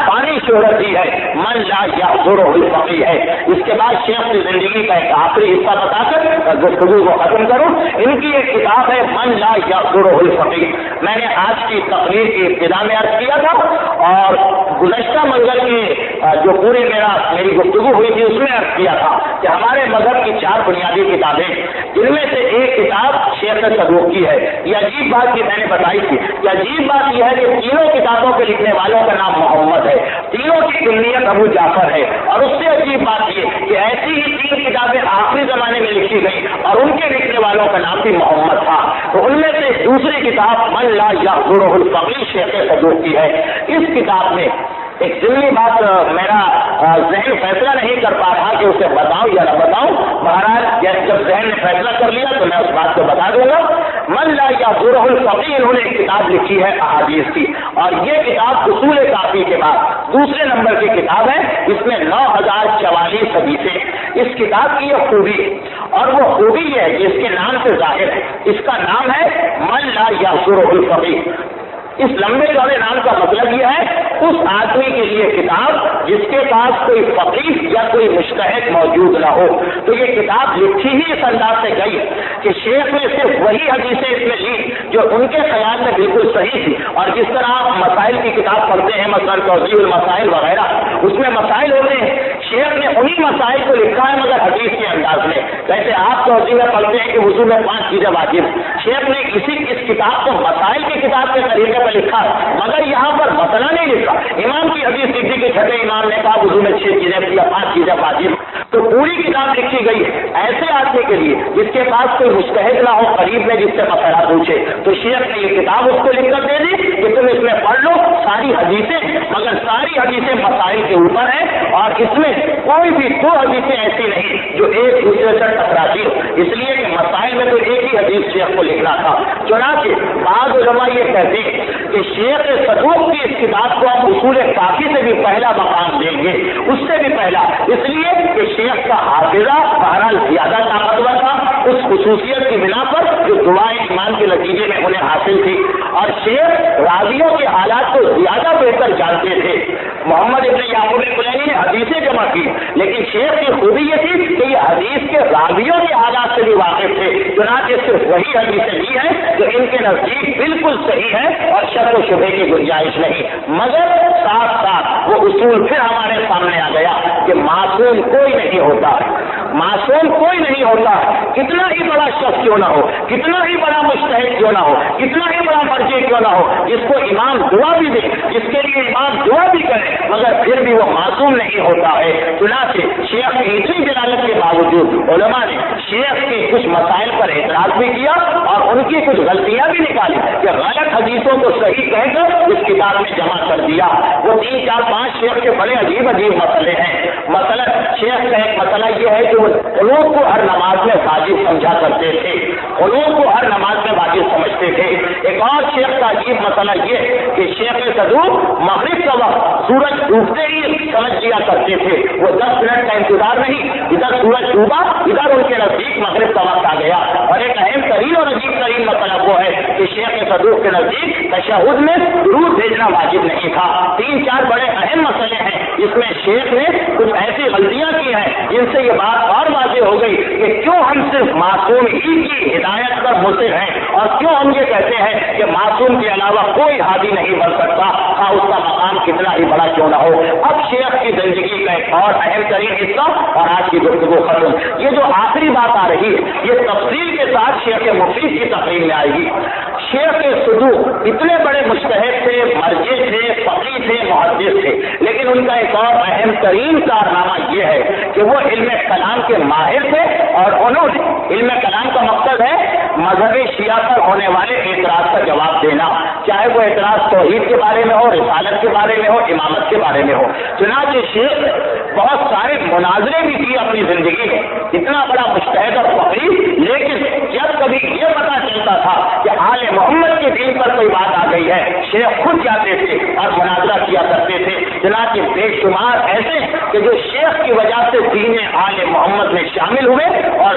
پانی شہرت دی ہے، من لا یحضرہ الفقیہ ہے۔ اس کے بعد شیخ کی زندگی کا ایک آخری حصہ بتا کر گفتگو کو ختم کروں، ان کی ایک کتاب ہے من لا یحضرہ الفقیہ۔ میں نے آج کی تقریر کی ابتدا میں عرض کیا تھا، اور گزشتہ منگل کی جو میری گفتگو ہوئی تھی اس میں عرض کیا تھا کہ ہمارے مذہب کی 4 بنیادی کتابیں، جن میں سے ایک کتاب شیخ صدوق کی ہے۔ یہ عجیب بات کی میں نے بتائی تھی کہ عجیب بات یہ ہے کہ تینوں کتابوں کے لکھنے والوں کا نام محمد ہے، تینوں کی کنیت ابو جعفر ہے، اور اس سے عجیب بات یہ کہ ایسی ہی 3 کتابیں آخری زمانے میں لکھی گئی اور ان کے لکھنے والوں کا نام بھی محمد تھا۔ تو ان میں سے دوسری کتاب من لا یحضرہ الفقیہ شیخ صدوق کی ہے۔ اس کتاب میں ایک ضمنی بات میرا ذہن فیصلہ نہیں کر پا رہا کہ اسے بتاؤں یا نہ بتاؤں، بہرحال جب ذہن نے فیصلہ کر لیا تو میں اس بات کو بتا دوں گا۔ من لا یحضرہ الفقیہ انہوں نے ایک کتاب لکھی ہے احادیث کی، اور یہ کتاب اصول کافی کے بعد دوسرے نمبر کی کتاب ہے۔ اس میں 9044 حدیثیں۔ اس کتاب کی یہ خوبی، اور وہ خوبی یہ ہے کہ اس کے نام سے ظاہر ہے، اس کا نام ہے من لا یحضرہ الفقیہ۔ اس لمبے چوڑے نام کا مطلب یہ ہے اس آدمی کے لیے کتاب جس کے پاس کوئی فقیہ یا کوئی مجتہد موجود نہ ہو۔ تو یہ کتاب لکھی ہی اس انداز سے گئی کہ شیخ نے صرف وہی حدیثیں اس میں لی جو ان کے خیال میں بالکل صحیح تھی، اور جس طرح آپ مسائل کی کتاب پڑھتے ہیں، مثلا توضیح المسائل وغیرہ، اس میں مسائل ہوتے ہیں، شیخ نے انہی مسائل کو لکھا ہے مگر حدیث کے انداز میں۔ جیسے آپ توضیح میں پڑھتے ہیں کہ وضو میں 5 چیزیں واجب، شیخ نے اس کتاب کو مسائل کی کتاب کے طریقے لکھا، مگر یہاں پر مسئلہ نہیں لکھا۔ امام کی حدیث لکھی کہ چھٹے امام نے کہا وضو میں 6 چیزیں یا 5 چیزیں واجب، تو پوری کتاب لکھی گئی ایسے آدمی کے لیے جس کے پاس کوئی مجتہد نہ ہو قریب میں جس سے مسئلہ پوچھے۔ تو شیخ نے یہ کتاب اس کو لکھ کر دے دی کہ تم اس میں پڑھ لو ساری حدیثیں، مگر ساری حدیثیں مسائل کے اوپر ہیں، اور اس میں کوئی بھی 2 حدیثیں ایسی نہیں جو ایک دوسرے سے ٹکراتی ہو، اس لیے کہ مسائل میں تو ایک ہی حدیث شیخ کو لکھنا تھا۔ چنانچہ بعض علماء یہ کہتے ہیں کہ شیخ صدوق کی اس کتاب کو ہم اصول کافی سے بھی پہلا مقام دیں گے، اس سے بھی پہلا، اس لیے کہ شیخ کا حافظہ بہرحال زیادہ طاقتور تھا اس خصوصیت کی بنا پر جو دعائے ایمان کے نتیجے میں انہیں حاصل تھی، اور شیخ راویوں کے حالات کو زیادہ بہتر جانتے تھے۔ محمد ابن یعقوب کلینی نے حدیثیں جمع کی، لیکن شیخ کی خوبی یہ تھی کہ یہ حدیث کے راویوں کے حالات سے بھی واقف تھے، چنانچہ صرف وہی حدیثیں لی ہیں جو ان کے نزدیک بالکل صحیح ہے اور شک و شبہ کی گنجائش نہیں، مگر ساتھ ساتھ وہ اصول پھر ہمارے سامنے آ گیا کہ معصوم کوئی نہیں ہوتا، معصوم کوئی نہیں ہوتا، کتنا ہی بڑا شخص کیوں نہ ہو، کتنا ہی بڑا مجتہد کیوں نہ ہو، کتنا ہی بڑا مرجع کیوں نہ ہو، جس کو امام دعا بھی دے، جس کے لیے امام دعا بھی کرے، مگر پھر بھی وہ معصوم نہیں ہوتا ہے۔ چنانچہ شیخ کی اتنی جلالت کے باوجود علماء نے شیخ کے کچھ مسائل پر اعتراض بھی کیا اور ان کی کچھ غلطیاں بھی نکالی کہ غلط حدیثوں کو صحیح کہہ کر اس کتاب میں جمع کر دیا۔ وہ 3 4 5 شیخ کے بڑے عجیب مسئلے ہیں۔ مثلا شیخ کا ایک مسئلہ یہ ہے کہ وہ قنوت کو ہر نماز میں واجب سمجھا کرتے تھے، قنوت کو ہر نماز میں واجب سمجھتے تھے۔ ایک اور شیخ کا عجیب مسئلہ یہ کہ شیخ صدوق مغرب کا وقت سورج ڈوبتے ہی سمجھ لیا کرتے تھے، وہ 10 منٹ کا انتظار نہیں، ادھر سورج ڈوبا ادھر ان کے نزدیک مغرب کا وقت آ گیا۔ اور ایک اہم ترین اور عجیب ترین مسئلہ وہ ہے کہ شیخ صدوق کے نزدیک تشہد میں درود بھیجنا واجب نہیں تھا۔ 3 4 بڑے اہم مسئلے ہیں، اس میں شیخ نے کچھ ایسی غلطیاں کی ہیں جن سے یہ بات اور واضح ہو گئی کہ کیوں ہم صرف معصوم ہی کی ہدایت پر مصر ہیں، اور کیوں ہم یہ کہتے ہیں کہ معصوم کے علاوہ کوئی ہادی نہیں بن سکتا، ہاں اس کا مقام کتنا ہی بڑا کیوں نہ ہو۔ اب شیخ کی زندگی کا ایک اور اہم ترین حصہ اور آج کی گفتگو ختم، یہ جو آخری بات آ رہی ہے یہ تفصیل کے ساتھ شیخ مفید کی تقریر میں آئے گی۔ شیخ صدوق اتنے بڑے مجتہد تھے، مرجع تھے، فقیہ تھے، محدث تھے، لیکن ان کا ایک اور اہم ترین کارنامہ یہ ہے کہ وہ علم کلام کے ماہر تھے، اور انہوں نے علم کلام کا مقصد ہے مذہب شیعہ پر ہونے والے اعتراض کا جواب دینا، چاہے وہ اعتراض توحید کے بارے میں ہو، رسالت کے بارے میں ہو، امامت کے بارے میں ہو۔ چنانچہ شیخ بہت سارے مناظرے بھی کیے اپنی زندگی میں، اتنا بڑا مجتہد اور فقیہ، لیکن جب کبھی یہ پتا چلتا تھا کہ آل محمد کے دین پر کوئی بات آ گئی ہے، شیخ خود جاتے تھے اور مناظرہ کیا کرتے تھے۔ چنانچہ بے شمار ایسے کہ جو شیخ کی وجہ سے دین آل محمد میں شامل ہوئے اور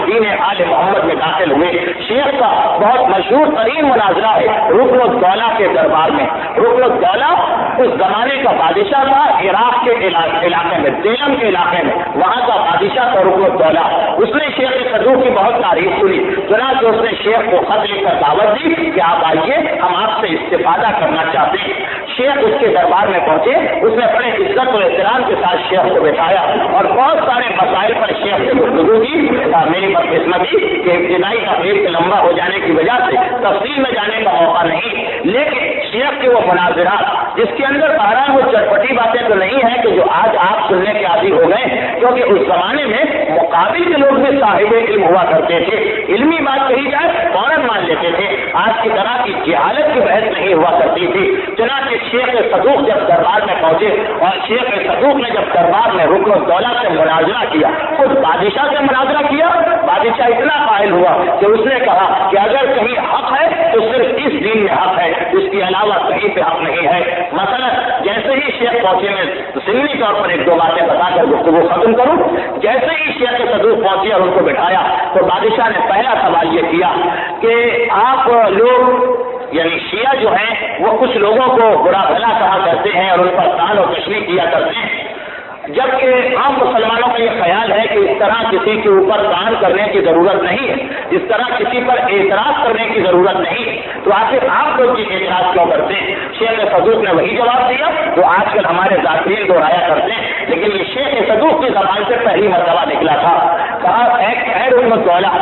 دین آل محمد میں داخل ہوئے۔ شیخ کا بہت مشہور ترین مناظرہ ہے رکن الدولہ کے دربار میں۔ رکن الدولہ اس زمانے کا بادشاہ تھا، عراق کے علاقے میں، دیلم کے علاقے میں، وہاں کا بادشاہ تھا رکن الدولہ۔ اس نے شیخ صدوق کی بہت تعریف سنی، چنانچہ اس نے شیخ کو خط لکھ کر دعوت دی کہ آپ آئیے، ہم آپ سے استفادہ کرنا چاہتے ہیں۔ شیخ اس کے دربار میں پہنچے، اس نے بڑے عزت و احترام کے ساتھ شیخ کو بٹھایا اور بہت سارے مسائل پر شیخ سے گفتگو کی۔ میری بدقسمتی کہ ابتدائی تقریر سے لمبا ہو جانے کی وجہ سے تفصیل میں جانے کا موقع نہیں، لیکن شیخ کے وہ مناظرات جس کے اندر بہرحال وہ چٹپٹی باتیں تو نہیں ہیں کہ جو آج آپ سننے کے عادی ہو گئے، کیونکہ اس زمانے میں مقابل کے لوگ بھی صاحب علم ہوا کرتے تھے، علمی بات کہی جائے فوراً مان لیتے تھے، آج کی طرح کی جہالت کی بحث نہیں ہوا کرتی تھی۔ چنانچہ شیخ صدوق جب دربار میں پہنچے اور شیخ صدوق نے جب دربار میں رکن الدولہ سے مناظرہ کیا، خود بادشاہ سے مناظرہ کیا، بادشاہ اتنا قائل ہوا کہ اس نے کہا کہ اگر کہیں حق ہے تو صرف اس دین میں حق ہے، اس کے علاوہ کہیں پہ حق نہیں ہے۔ مثلا جیسے ہی شیخ پہنچے، میں ضمنی طور پر ایک دو باتیں بتا کر گفتگو ختم کروں، جیسے ہی شیخ صدوق پہنچے اور ان کو بٹھایا تو بادشاہ نے پہلا سوال یہ کیا کہ آپ لوگ یعنی شیعہ جو ہیں وہ کچھ لوگوں کو برا بھلا کہا کرتے ہیں اور ان پر طعن و تشریح کیا کرتے ہیں، جبکہ عام مسلمانوں کا یہ خیال ہے کہ اس طرح کسی کے اوپر طعن کرنے کی ضرورت نہیں ہے، اس طرح کسی پر اعتراض کرنے کی ضرورت نہیں، تو آخر آپ لوگ یہ اعتراض کیوں کرتے ہیں؟ شیخ صدوق نے وہی جواب دیا جو آج کل ہمارے ذاکرین دہرایا کرتے ہیں، لیکن یہ شیخ صدوق کی زبان سے پہلی مرتبہ نکلا تھا۔ کہا اے رکن الدولہ،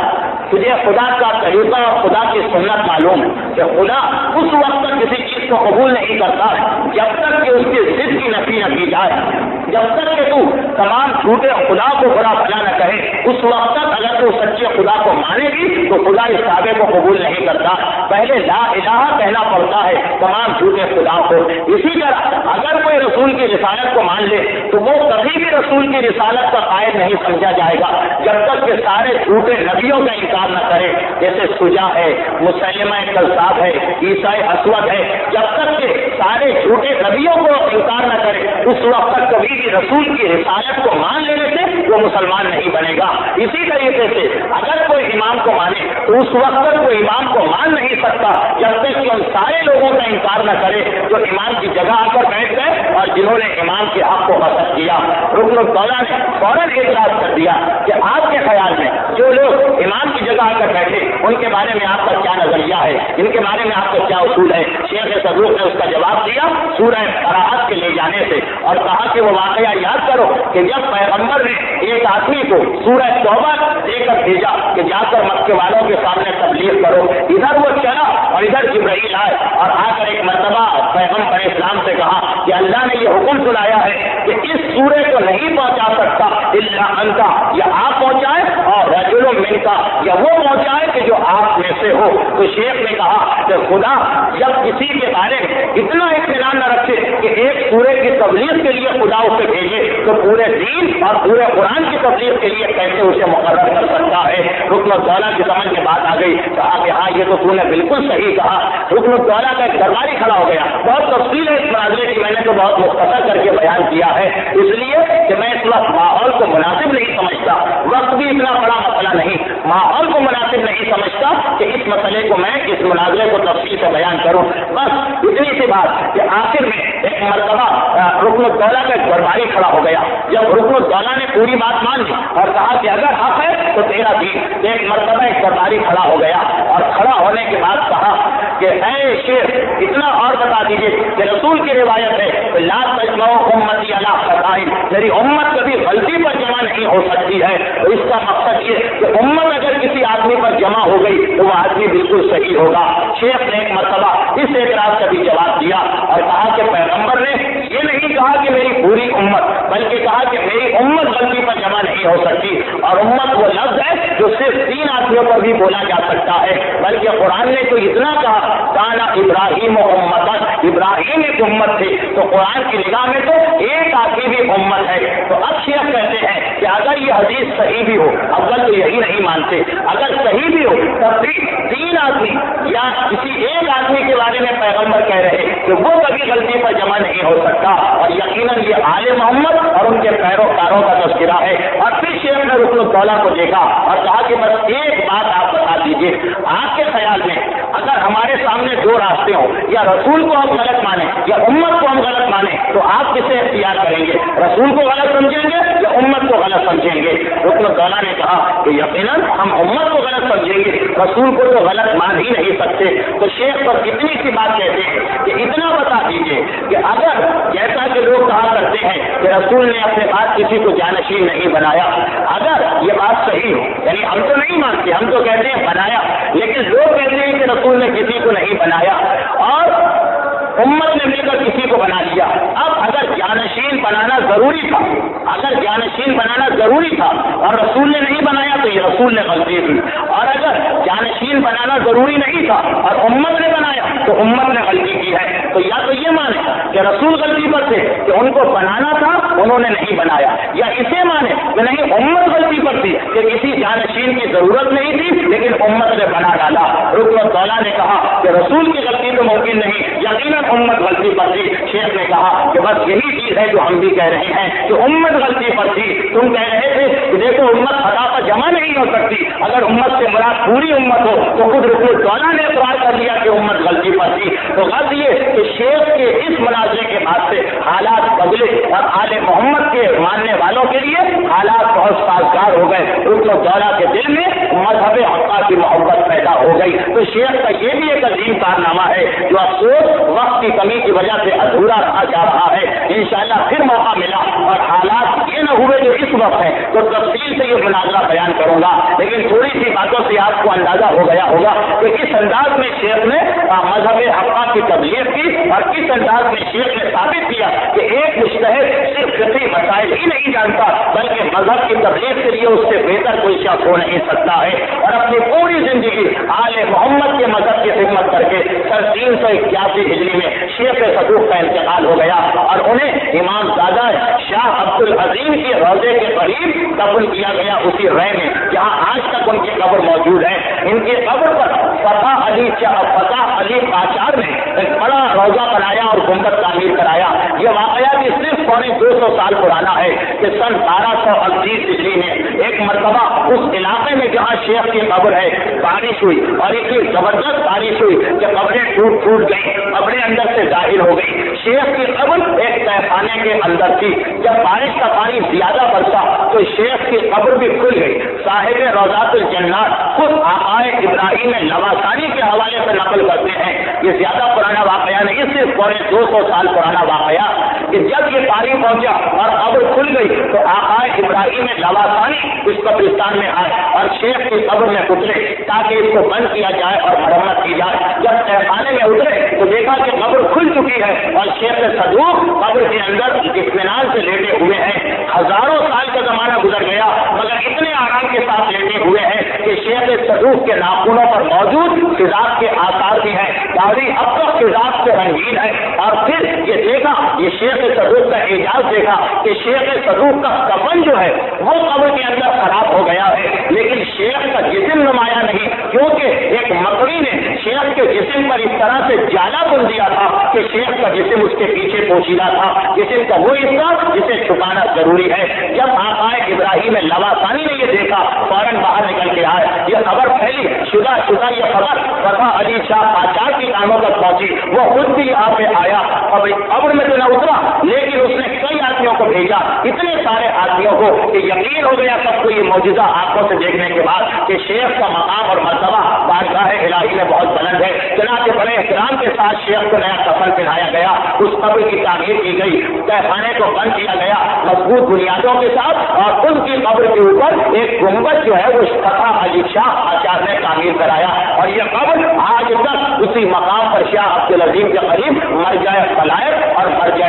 تجھے خدا کا طریقہ اور خدا کی سنت معلوم ہے کہ خدا اس وقت تک کسی چیز کو قبول نہیں کرتا جب تک کہ اس کی ضد کی نفی نہ کی جائے، جب تک کہ تو تمام جھوٹے خدا کو برا بھلا نہ کہے، اس وقت تک اگر تو سچے خدا کو مانے گی تو خدا اس دعوے کو قبول نہیں کرتا، پہلے لا الہ کہنا پڑتا ہے تمام جھوٹے خدا کو۔ اسی طرح اگر کوئی رسول کی رسالت کو مان لے تو وہ کبھی بھی رسول کی رسالت کا قائل نہیں سمجھا جائے گا جب تک کہ سارے جھوٹے نبیوں کا انکار نہ کرے، جیسے سجا ہے، مسلمہ کذاب ہے، عیسیٰ اسود ہے، جب تک کہ سارے جھوٹے نبیوں کو انکار نہ کرے اس وقت تک کبھی بھی رسول کی رسالت کو مان لینے سے وہ مسلمان نہیں بنے گا۔ اسی طریقے سے اگر کوئی امام کو مانے تو اس وقت تک وہ امام کو مان نہیں سکتا جب تک کہ ان سارے لوگوں کا انکار نہ کرے جو امام کی جگہ آ کر بیٹھ گئے اور جنہوں نے امام کے حق کو غصب کیا۔ رکن الدولہ نے فوراً اعتراض کر دیا کہ آپ کے خیال میں جو لوگ امام کی جگہ آ کر بیٹھے ان کے بارے میں آپ کا کیا نظریہ ہے، ان کے بارے میں آپ کا کیا اصول ہے؟ شیخ صدوق نے اس کا جواب دیا سورہ براءت کے لے جانے سے، اور کہا کہ وہ واقعہ یاد کرو کہ جب پیغمبر نے ایک آدمی کو سورہ توبہ دے کر بھیجا کہ جا کر مکے والوں کے سامنے تبلیغ کرو، ادھر وہ چلا اور ادھر جبرائیل آئے اور آ کر ایک مرتبہ پیغمبر اسلام سے کہا کہ اللہ نے یہ حکم سنایا ہے کہ اس سورے کو نہیں پہنچا سکتا الا انت، یا آپ پہنچائے اور رجل منکا، یا وہ پہنچائے کہ جو آپ میں سے ہو۔ تو شیخ نے کہا کہ خدا جب کسی کے بارے میں اتنا اطمینان نہ رکھے کہ ایک سورے کی تبلیغ کے لیے خدا اسے بھیجے تو پورے دین اور پورے قرآن کی تبلیغ کے لیے کیسے اسے مقرر کر سکتا ہے؟ رکن الدولہ کی سمجھ میں بات آ گئی، کہا کہ ہاں یہ تو تو نے بالکل صحیح کہا۔ رکن الدولہ کا ایک درباری کھڑا ہو گیا، بہت تفصیل ہے اس مناظرے کی، میں نے تو بہت مختصر کر کے بیان کیا ہے اس لیے کہ میں اس وقت ماحول کو مناسب نہیں سمجھتا، وقت بھی اتنا بڑا مسئلہ نہیں، ماحول کو مناسب نہیں سمجھتا کہ اس مسئلے کو میں اس مناظرے کو تفصیل سے بیان کروں۔ بس اتنی سی بات کہ آخر میں ایک مرتبہ رکن الدولہ کا ایک درباری کھڑا ہو گیا، جب رکن الدولہ نے پوری بات مان لی اور کہا کہ اگر حق ہے تو تیرا دین، ایک مرتبہ ایک درباری کھڑا ہو گیا اور کھڑا ہونے کے بعد کہا کہ اے شیخ اتنا اور بتا دیجیے کہ رسول کی روایت ہے لا تجمعوا امتی علی خطائن، میری امت کبھی غلطی پر جمع نہیں ہو سکتی ہے، تو اس کا مقصد یہ کہ امت اگر کسی آدمی پر جمع ہو گئی تو وہ آدمی بالکل صحیح ہوگا۔ شیخ نے ایک مرتبہ اس اعتراض کا بھی جواب دیا اور کہا کہ پیغمبر نے یہ نہیں کہا کہ میری پوری امت، بلکہ کہا کہ میری امت غلطی پر جمع نہیں ہو سکتی، اور امت وہ لفظ ہے جو صرف 3 آدمیوں پر بھی بولا جا سکتا ہے، بلکہ قرآن نے تو اتنا کہا کانا ابراہیم امتن، ابراہیم ایک امت تھی، تو قرآن کی نگاہ میں تو ایک آدمی بھی امت ہے۔ تو اب شیخ کہتے ہیں کہ اگر اگر یہ حدیث صحیح بھی ہو، اول تو یہی نہیں مانتے، اگر صحیح بھی ہو تب بھی 3 آدمی یا کسی ایک آدمی کے بارے میں پیغمبر کہہ رہے کہ وہ کبھی غلطی پر جمع نہیں ہو سکتا، اور یقیناً یہ آل محمد اور ان کے پیروکاروں کا تذکرہ ہے۔ اور پھر شیخ نے رکن الدولہ کو دیکھا اور کہا کہ بس ایک بات آپ بتا دیجیے، آپ کے خیال میں اگر ہمارے سامنے 2 راستے ہوں، یا رسول کو ہم غلط مانیں یا امت کو ہم غلط مانیں، تو آپ کسے اختیار کریں گے؟ رسول کو غلط سمجھیں گے یا امت کو غلط سمجھیں گے؟ رکن الدولہ نے کہا کہ یقیناً ہم امت کو غلط سمجھیں گے، رسول کو تو غلط مان ہی نہیں سکتے۔ تو شیخ پر اتنی سی بات کہتے ہیں کہ اتنا بتا دیجیے کہ اگر جیسا کہ لوگ کہا کرتے ہیں کہ رسول نے اپنے بعد کسی کو جانشین نہیں بنایا، اگر یہ بات صحیح ہو، یعنی ہم تو نہیں مانتے، ہم تو کہتے ہیں بنایا، لیکن لوگ کہتے ہیں کہ رسول نے کسی کو نہیں بنایا اور امت نے مل کر کسی کو بنا لیا۔ اب اگر جانشین بنانا ضروری تھا، اگر جانشین بنانا ضروری تھا اور رسول نے نہیں بنایا تو یہ رسول نے غلطی کی، اور اگر جانشین بنانا ضروری نہیں تھا اور امت نے بنایا تو امت نے غلطی کی ہے۔ تو یا تو یہ مانے کہ رسول غلطی پر تھے کہ ان کو بنانا تھا، انہوں نے نہیں بنایا، یا اسے مانے کہ نہیں امت غلطی پر تھی کہ کسی جانشین کی ضرورت نہیں تھی لیکن امت نے بنا ڈالا۔ رکن الدولہ نے کہا کہ رسول کی غلطی تو ممکن نہیں، یقیناً امت غلطی پر تھی۔ شیخ نے کہا کہ بس یہی چیز ہے جو ہم بھی کہہ رہے ہیں کہ امت غلطی پر تھی۔ تم کہہ رہے تھے کہ دیکھو امت خطا پر جمع نہیں ہو سکتی، اگر امت سے مراد پوری امت ہو تو خود رکن الدولہ نے اقرار کر لیا کہ امت غلطی پر تھی۔ تو غلط یہ کہ شیخ کے اس مناظرے کے بعد سے حالات بدلے اور آل محمد کے ماننے والوں کے لیے حالات بہت سازگار ہو گئے۔ رکن الدولہ کے دل میں مذہب حقہ کی محبت پیدا ہو گئی۔ تو شیخ کا یہ بھی ایک عظیم کارنامہ ہے جو افسوس وقت کی کمی کی وجہ سے ادھورا رہا جا رہا ہے۔ انشاءاللہ پھر موقع ملا اور حالات یہ نہ ہوئے جو اس وقت ہیں تو تفصیل سے یہ مناظرہ بیان کروں گا، لیکن تھوڑی سی باتوں سے آپ کو اندازہ ہو گیا ہوگا کہ کس انداز میں شیخ نے مذہب حقہ کی تبلیغ کی اور کس انداز میں شیخ نے ثابت کیا کہ ایک مجتہد صرف فقہی مسائل ہی نہیں جانتا بلکہ مذہب کی تبلیغ کے لیے اس سے بہتر کوئی شخص ہو نہیں سکتا ہے، اور اپنی پوری زندگی آل محمد کے مذہب کی خدمت کر کے 381 ہجری میں شیخ صدوق کا انتقال ہو گیا اور انہیں امام زادہ شاہ عبد العظیم کے روضے کے قریب دفن کیا گیا، اسی رے میں جہاں آج تک ان کی قبر موجود ہے۔ ان کی قبر پر فتح علی قاچار نے ایک بڑا روضہ بنایا اور گنبد تعمیر کرایا۔ یہ واقعہ بھی صرف 250 سال پرانا ہے کہ سن 1238 ہجری میں ایک مرتبہ اس علاقے میں جہاں شیخ کی قبر ہے بارش ہوئی اور اتنی زبردست بارش ہوئی کہ قبریں ٹوٹ گئی، قبریں اندر سے ظاہر ہو گئی۔ شیخ کی قبر ایک تہخانے کے اندر تھی، جب بارش کا پانی زیادہ برسا تو شیخ کی قبر بھی کھل گئی۔ صاحب روضات الجنات خود آقائے ابراہیم لواسانی کے حوالے سے نقل کرتے ہیں، یہ زیادہ پرانا واقعہ نہیں، صرف 250 سال پرانا واقعہ، کہ جب یہ پانی پہنچا اور قبر کھل گئی تو آقائے ابراہیم لواسانی اس قبرستان میں آئے اور شیخ کی قبر میں اترے تاکہ اس کو بند کیا جائے اور مرمت کی جائے۔ جب تہخانے میں اترے تو دیکھا کہ قبر کھل چکی ہے اور شیخ صدوق قبر کے اندر اطمینان سے لیٹے ہوئے ہیں۔ ہزاروں سال کا زمانہ گزر گیا مگر اتنے آرام کے ساتھ لیٹے ہوئے ہیں کہ شیخ صدوق کے ناخنوں پر موجود خضاب کے آثار بھی ہیں، داڑھی اب تک خضاب سے رنگین ہے۔ اور پھر یہ دیکھا، یہ شیخ صدوق کا اعجاز دیکھا کہ شیخ صدوق کا کفن جو ہے وہ قبر کے اندر خراب ہو گیا ہے، لیکن شیخ کا جسم نمایاں نہیں، کیونکہ ایک مکڑی نے شیخ کے جسم پر اس طرح سے جالا بن دیا تھا کہ شیخ کا جسم اس کے پیچھے پوشیدہ تھا، جسم کا وہ حصہ جسے چھپانا ضروری ہے۔ جب آقائے ابراہیم لواسانی نے یہ دیکھا فوراً باہر نکل کے آئے، یہ خبر پھیلی، شدہ یہ خبر فتح علی شاہ قاچار کی کانوں تک پہنچی، وہ خود بھی یہاں پہ آیا، قبر میں تو نہ اترا لیکن اس نے کئی آدمیوں کو بھیجا، اتنے سارے آدمیوں کو کہ یقین ہو گیا سب کو یہ معجزہ آنکھوں سے دیکھنے کے بعد کہ شیخ کا مقام اور مرتبہ بارگاہ الہی میں بہت بلند ہے۔ چنانچہ بڑے احترام کے ساتھ شیخ کو نیا کفن پہنایا گیا، اس قبر کی تعمیر کی گئی، تہخانے کو بند کیا گیا مضبوط بنیادوں کے ساتھ، اور ان کی قبر کے اوپر ایک گنبد جو ہے وہ فتح علی شاہ قاچار نے تعمیر کرایا، اور یہ قبر آج تک اسی مقام پر شاہ عبد العظیم کے قریب مرجع خلائق اور مرجع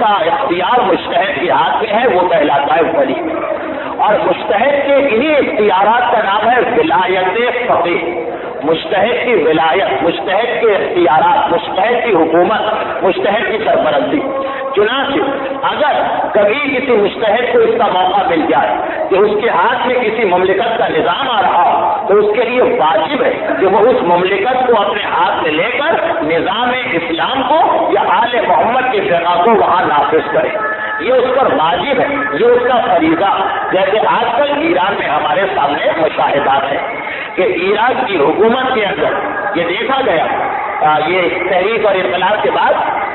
کا اختیار مجتہد کے ہاتھ میں ہے وہ کہلاتا ہے ولی، اور مجتہد کے انہی اختیارات کا نام ہے ولایت فقیہ۔ مجتہد کی ولایت، مجتہد کے اختیارات، مجتہد کی حکومت، مجتہد کی سرپرستی۔ چنانچہ اگر کبھی کسی مجتہد کو اس کا موقع مل جائے کہ اس کے ہاتھ میں کسی مملکت کا نظام آ رہا ہو تو اس کے لیے واجب ہے کہ وہ اس مملکت کو اپنے ہاتھ میں لے کر نظام اسلام کو یا آل محمد کے فقہ کو وہاں نافذ کرے۔ یہ اس پر واجب ہے، یہ اس کا فریضہ۔ جیسے آج کل ایران میں ہمارے سامنے مشاہدات ہیں کہ ایران کی حکومت کے اندر یہ دیکھا گیا، یہ تحریک اور انقلاب کے بعد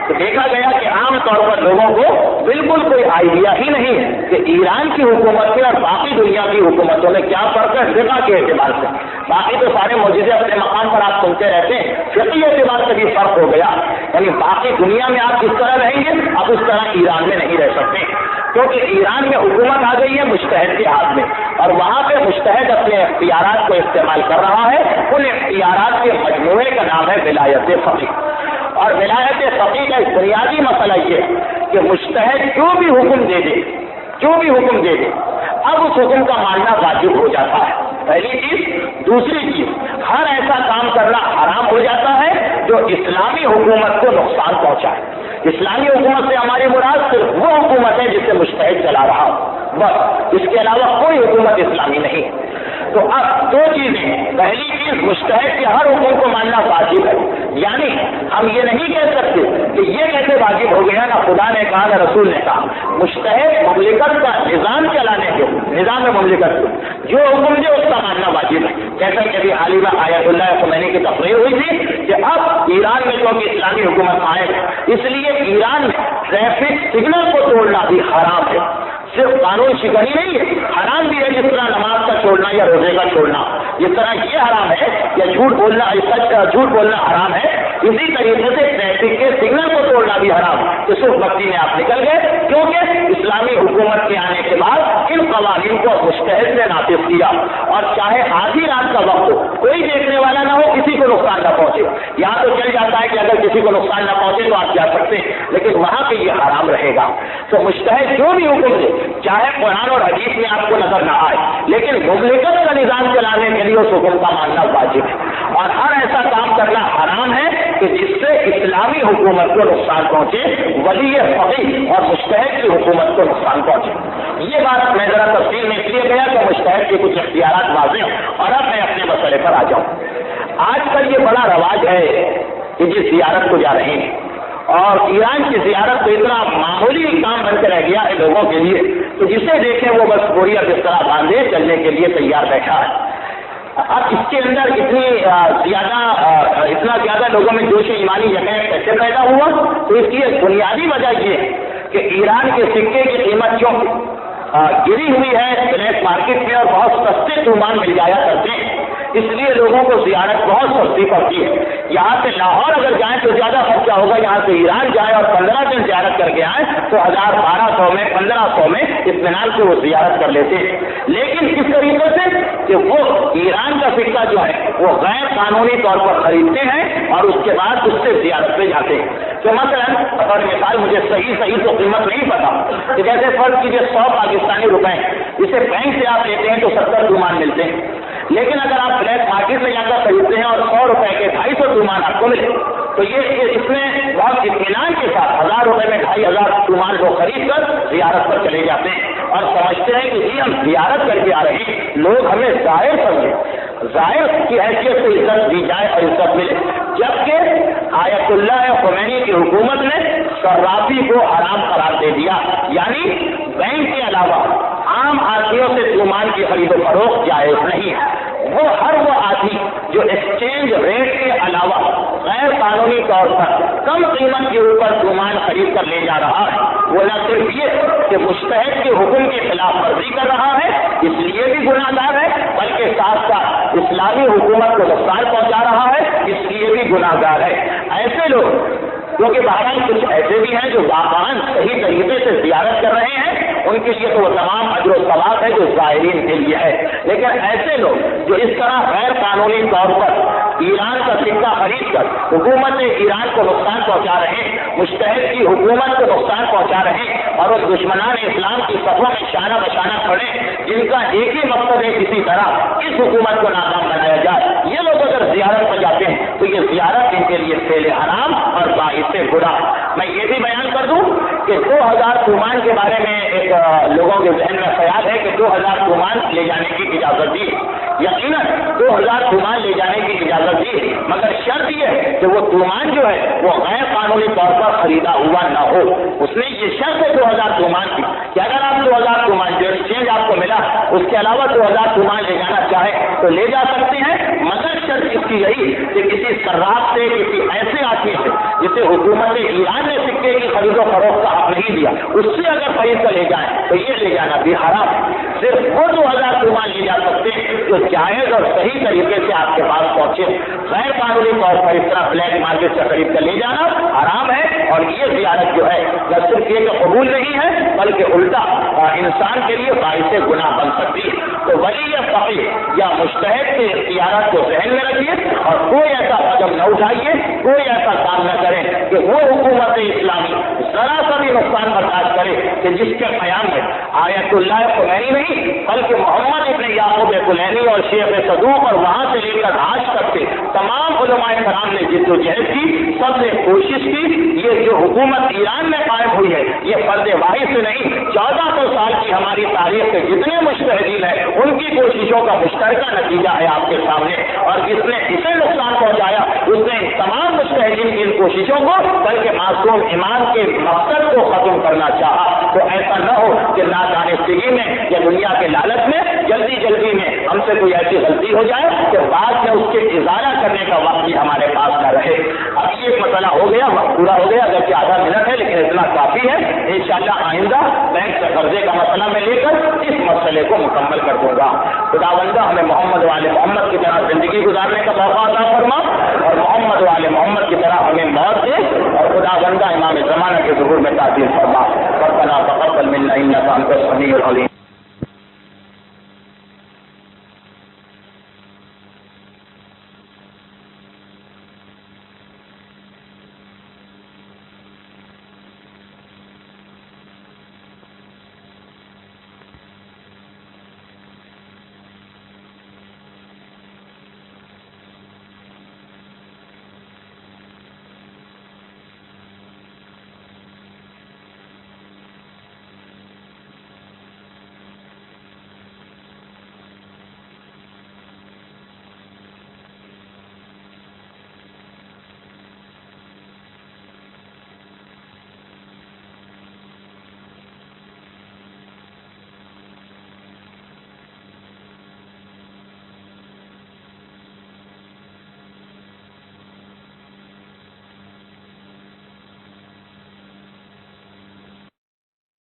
دیکھا گیا کہ عام طور پر لوگوں کو بالکل کوئی آئیڈیا ہی نہیں ہے کہ ایران کی حکومت میں اور باقی دنیا کی حکومتوں میں کیا فرق ہے فقہ کے اعتبار سے۔ باقی تو سارے معجزے اپنے مقام پر آپ سنتے رہتے ہیں، فقہی اعتبار سے بھی فرق ہو گیا، یعنی باقی دنیا میں آپ جس طرح رہیں گے اب اس طرح ایران میں نہیں رہ سکتے، کیونکہ ایران میں حکومت آ گئی ہے مجتہد کے ہاتھ میں، اور وہاں پہ مجتہد اپنے اختیارات کو استعمال کر رہا ہے۔ ان اختیارات کے مجموعے کا نام ہے ولایت فقیہ۔ اور ولایت فقیہ کا ایک بنیادی مسئلہ یہ کہ مجتہد جو بھی حکم دے دے، جو بھی حکم دے دے، اب اس حکم کا ماننا واجب ہو جاتا ہے، پہلی چیز۔ دوسری چیز، ہر ایسا کام کرنا حرام ہو جاتا ہے جو اسلامی حکومت کو نقصان پہنچائے۔ اسلامی حکومت سے ہماری مراد صرف وہ حکومت ہے جسے مجتہد چلا رہا ہو، بس، اس کے علاوہ کوئی حکومت اسلامی نہیں۔ تو اب دو چیزیں، پہلی چیز مجتہد کے ہر حکم کو ماننا واجب ہے، یعنی ہم یہ نہیں کہہ سکتے کہ یہ کیسے واجب ہو گیا، نہ خدا نے کہا نہ رسول نے کہا۔ مجتہد مملکت کا نظام چلانے کے، نظام مملکت کو جو حکم دے اس کا ماننا واجب ہے۔ جیسا کہ ابھی حال ہی میں آیت اللہ خمینی کی تقریر ہوئی تھی کہ اب ایران میں کیونکہ اسلامی حکومت آئے اس لیے ایران میں ٹریفک سگنل کو توڑنا بھی حرام ہے۔ صرف قانون شکنی نہیں ہے، حرام بھی ہے، جس طرح نماز کا چھوڑنا یا روزے کا چھوڑنا، جس طرح یہ حرام ہے یا جھوٹ بولنا، جھوٹ بولنا حرام ہے، اسی طریقے سے ٹریفک کے سگنل کو توڑنا بھی حرام ہے۔ تو صرف وقتی میں آپ نکل گئے، کیونکہ اسلامی حکومت کے آنے کے بعد ان قوانین کو مجتہد نے نافذ کیا، اور چاہے آدھی رات کا وقت ہو، کوئی دیکھنے والا نہ ہو، کسی کو نقصان نہ پہنچے۔ یہاں تو چل جاتا ہے کہ اگر کسی کو نقصان نہ پہنچے تو آپ جا سکتے ہیں، لیکن وہاں پہ یہ حرام رہے گا۔ تو مجتہد جو بھی حکم دے، چاہے قرآن اور حدیث میں آپ کو نظر نہ آئے، لیکن مملکت کا نظام چلانے کے لیے اس حکم کا ماننا واجب ہے، اور ہر ایسا کام کرنا حرام ہے کہ جس سے اسلامی حکومت کو نقصان پہنچے، ولی فقیہ اور مجتہد کی حکومت کو نقصان پہنچے۔ یہ بات میں ذرا تفصیل میں اس لیے گیا کہ مجتہد کے کچھ اختیارات واضح ہوں، اور اب میں اپنے مسئلے پر آ جاؤں۔ آج کل یہ بڑا رواج ہے کہ جس زیارت کو جا رہے ہیں، اور ایران کی زیارت تو اتنا معمولی کام بن کے رہ گیا ہے لوگوں کے لیے، تو جسے دیکھیں وہ بس بوری اور بستر باندھے چلنے کے لیے تیار بیٹھا ہے۔ اب اس کے اندر اتنا زیادہ لوگوں میں جوش ایمانی یقین کیسے پیدا ہوا؟ تو اس کی ایک بنیادی وجہ یہ ہے کہ ایران کے سکے کی قیمت کیوں گری ہوئی ہے بلیک مارکیٹ میں، اور بہت سستے سامان مل جایا کرتے ہیں، اس لیے لوگوں کو زیارت بہت سستی پڑتی ہے۔ یہاں سے لاہور اگر جائیں تو زیادہ خرچہ ہوگا، یہاں سے ایران جائیں اور 15 دن زیارت کر کے آئیں تو 1000 1200 میں 1500 میں اطمینان سے وہ زیارت کر لیتے ہیں۔ لیکن اس طریقے سے کہ وہ ایران کا سکہ جو ہے وہ غیر قانونی طور پر خریدتے ہیں اور اس کے بعد اس سے زیارت پہ جاتے ہیں۔ تو مثلا اور مثال مجھے صحیح تو قیمت نہیں پتا کہ جیسے فرض کیجیے 100 پاکستانی روپے اسے بینک سے آپ لیتے ہیں تو 70 سامان ملتے ہیں، لیکن اگر آپ بلیک مارکیٹ میں جا کر خریدتے ہیں اور 100 روپے کے 250 سامان آپ کو ملے تو یہ اس میں بہت اطمینان کے ساتھ 1000 روپے میں 2500 سامان کو خرید کر زیارت پر چلے جاتے ہیں اور سمجھتے ہیں کہ جی ہم زیارت کر کے آ رہے ہیں، لوگ ہمیں ظاہر سمجھیں، ظاہر کی حیثیت سے عزت دی جائے اور عزت ملے۔ جبکہ آیت اللہ خمینی کی حکومت نے صرافی کو حرام قرار دے دیا، یعنی بینک کے علاوہ عام آدمیوں سے سامان کی خرید و فروخت جائز نہیں ہے۔ وہ آدمی جو ایکسچینج ریٹ کے علاوہ غیر قانونی طور پر کم قیمت کے اوپر سامان خرید کر لے جا رہا ہے، وہ نہ صرف یہ کہ مجتہد کے حکم کے خلاف ورزی کر رہا ہے، اس لیے بھی گناہ گار ہے، بلکہ ساتھ ساتھ اسلامی حکومت کو نقصان پہنچا رہا ہے، اس لیے بھی گناہ گار ہے۔ ایسے لوگ کیونکہ بہرحال کچھ ایسے بھی ہیں جو واقعاً صحیح طریقے سے زیارت کر رہے ہیں، ان کے لیے تو وہ تمام اجر و ثواب ہے جو زائرین کے لیے ہے، لیکن ایسے لوگ جو اس طرح غیر قانونی طور پر ایران کا سکہ خرید کر حکومت ایران کو نقصان پہنچا رہے ہیں، مجتہد کی حکومت کو نقصان پہنچا رہے ہیں، اور اس دشمنان اسلام کی صفوں میں شانہ بشانہ کھڑے جن کا ایک ہی مقصد ہے کسی طرح اس حکومت کو ناکام بنایا جائے، یہ لوگ اگر زیارت پر جاتے ہیں تو یہ زیارت ان کے لیے فعل حرام اور باعث گناہ۔ میں یہ بھی بیان کر دوں کہ 2000 تومان کے بارے میں ایک لوگوں کے ذہن میں خیال ہے کہ 2000 تومان لے جانے کی اجازت دی، یقیناً 2000 تومان لے جانے کی اجازت دی، مگر شرط یہ ہے کہ وہ تومان جو ہے وہ غیر قانونی طور پر خریدا ہوا نہ ہو۔ اس نے یہ شرط ہے 2000 تومان کی کہ اگر آپ 2000 تومان جو ایکسچینج آپ کو ملا اس کے علاوہ 2000 تومان لے جانا چاہے تو لے جا سکتے ہیں، مگر شرط اس کی یہی کہ کسی صراف سے، کسی ایسے آدمی سے جسے حکومت ایران نے سکے کی خرید و فروخت کا حق نہیں دیا، اس سے اگر خرید کر لے جائیں تو یہ لے جانا بھی حرام ہے۔ صرف وہ 2000 تومان لے جا سکتے ہیں جو جائز اور صحیح طریقے سے آپ کے پاس پہنچے، غیر قانونی طور پر اس طرح بلیک مارکیٹ سے خرید کر لے جانا حرام ہے، اور یہ زیارت جو ہے نہ صرف یہ کہ قبول نہیں ہے بلکہ الٹا انسان کے لیے باعث گناہ بن سکتی ہے۔ تو ولی فقیہ یا مجتہد کے اختیارات کو ذہن میں رکھیے اور کوئی ایسا قدم نہ اٹھائیے، کوئی ایسا کام نہ کریں کہ وہ حکومت اسلامی ذرا سا بھی نقصان برداشت کرے کہ جس کے قیام میں آیت اللہ کلینی نہیں بلکہ محمد ابن یعقوب کلینی اور شیخ صدوق اور وہاں سے لے کر آج تک کے تمام علماء کرام نے جد و جہد کی، سب نے کوشش کی۔ یہ جو حکومت ایران میں قائم ہوئی ہے یہ فرد واحد سے نہیں، 1400 سال کی ہماری تاریخ کے جتنے مجتہدین ہیں ان کی کوششوں کا مشترکہ نتیجہ ہے آپ کے سامنے، اور جس نے اسے نقصان پہنچایا اس نے تمام مجتہدین کی ان کوششوں کو بلکہ معصوم ایمان کے مقصد کو ختم کرنا چاہا۔ تو ایسا نہ ہو کہ نادانستگی میں یا دنیا کے لالچ میں جلدی میں ہم سے کوئی ایسی غلطی ہو جائے کہ بعد میں اس کے ازالہ کرنے کا وقت بھی ہمارے پاس نہ رہے۔ اب یہ مسئلہ ہو گیا، وقت پورا ہو گیا، اگرچہ آدھا منٹ ہے لیکن اتنا کافی ہے۔ انشاءاللہ آئندہ بینک سے قرضے کا مسئلہ میں لے کر اس مسئلے کو مکمل کر دوں گا۔ خداوندہ ہمیں محمد والے محمد کی طرح زندگی گزارنے کا موقع عطا فرما اور محمد والے محمد کی طرح ہمیں موت دے، اور خداوندہ امام زمانہ کے ظہور میں تعظیم فرما۔ ربنا تقبل منا انک انت السمیع العلیم۔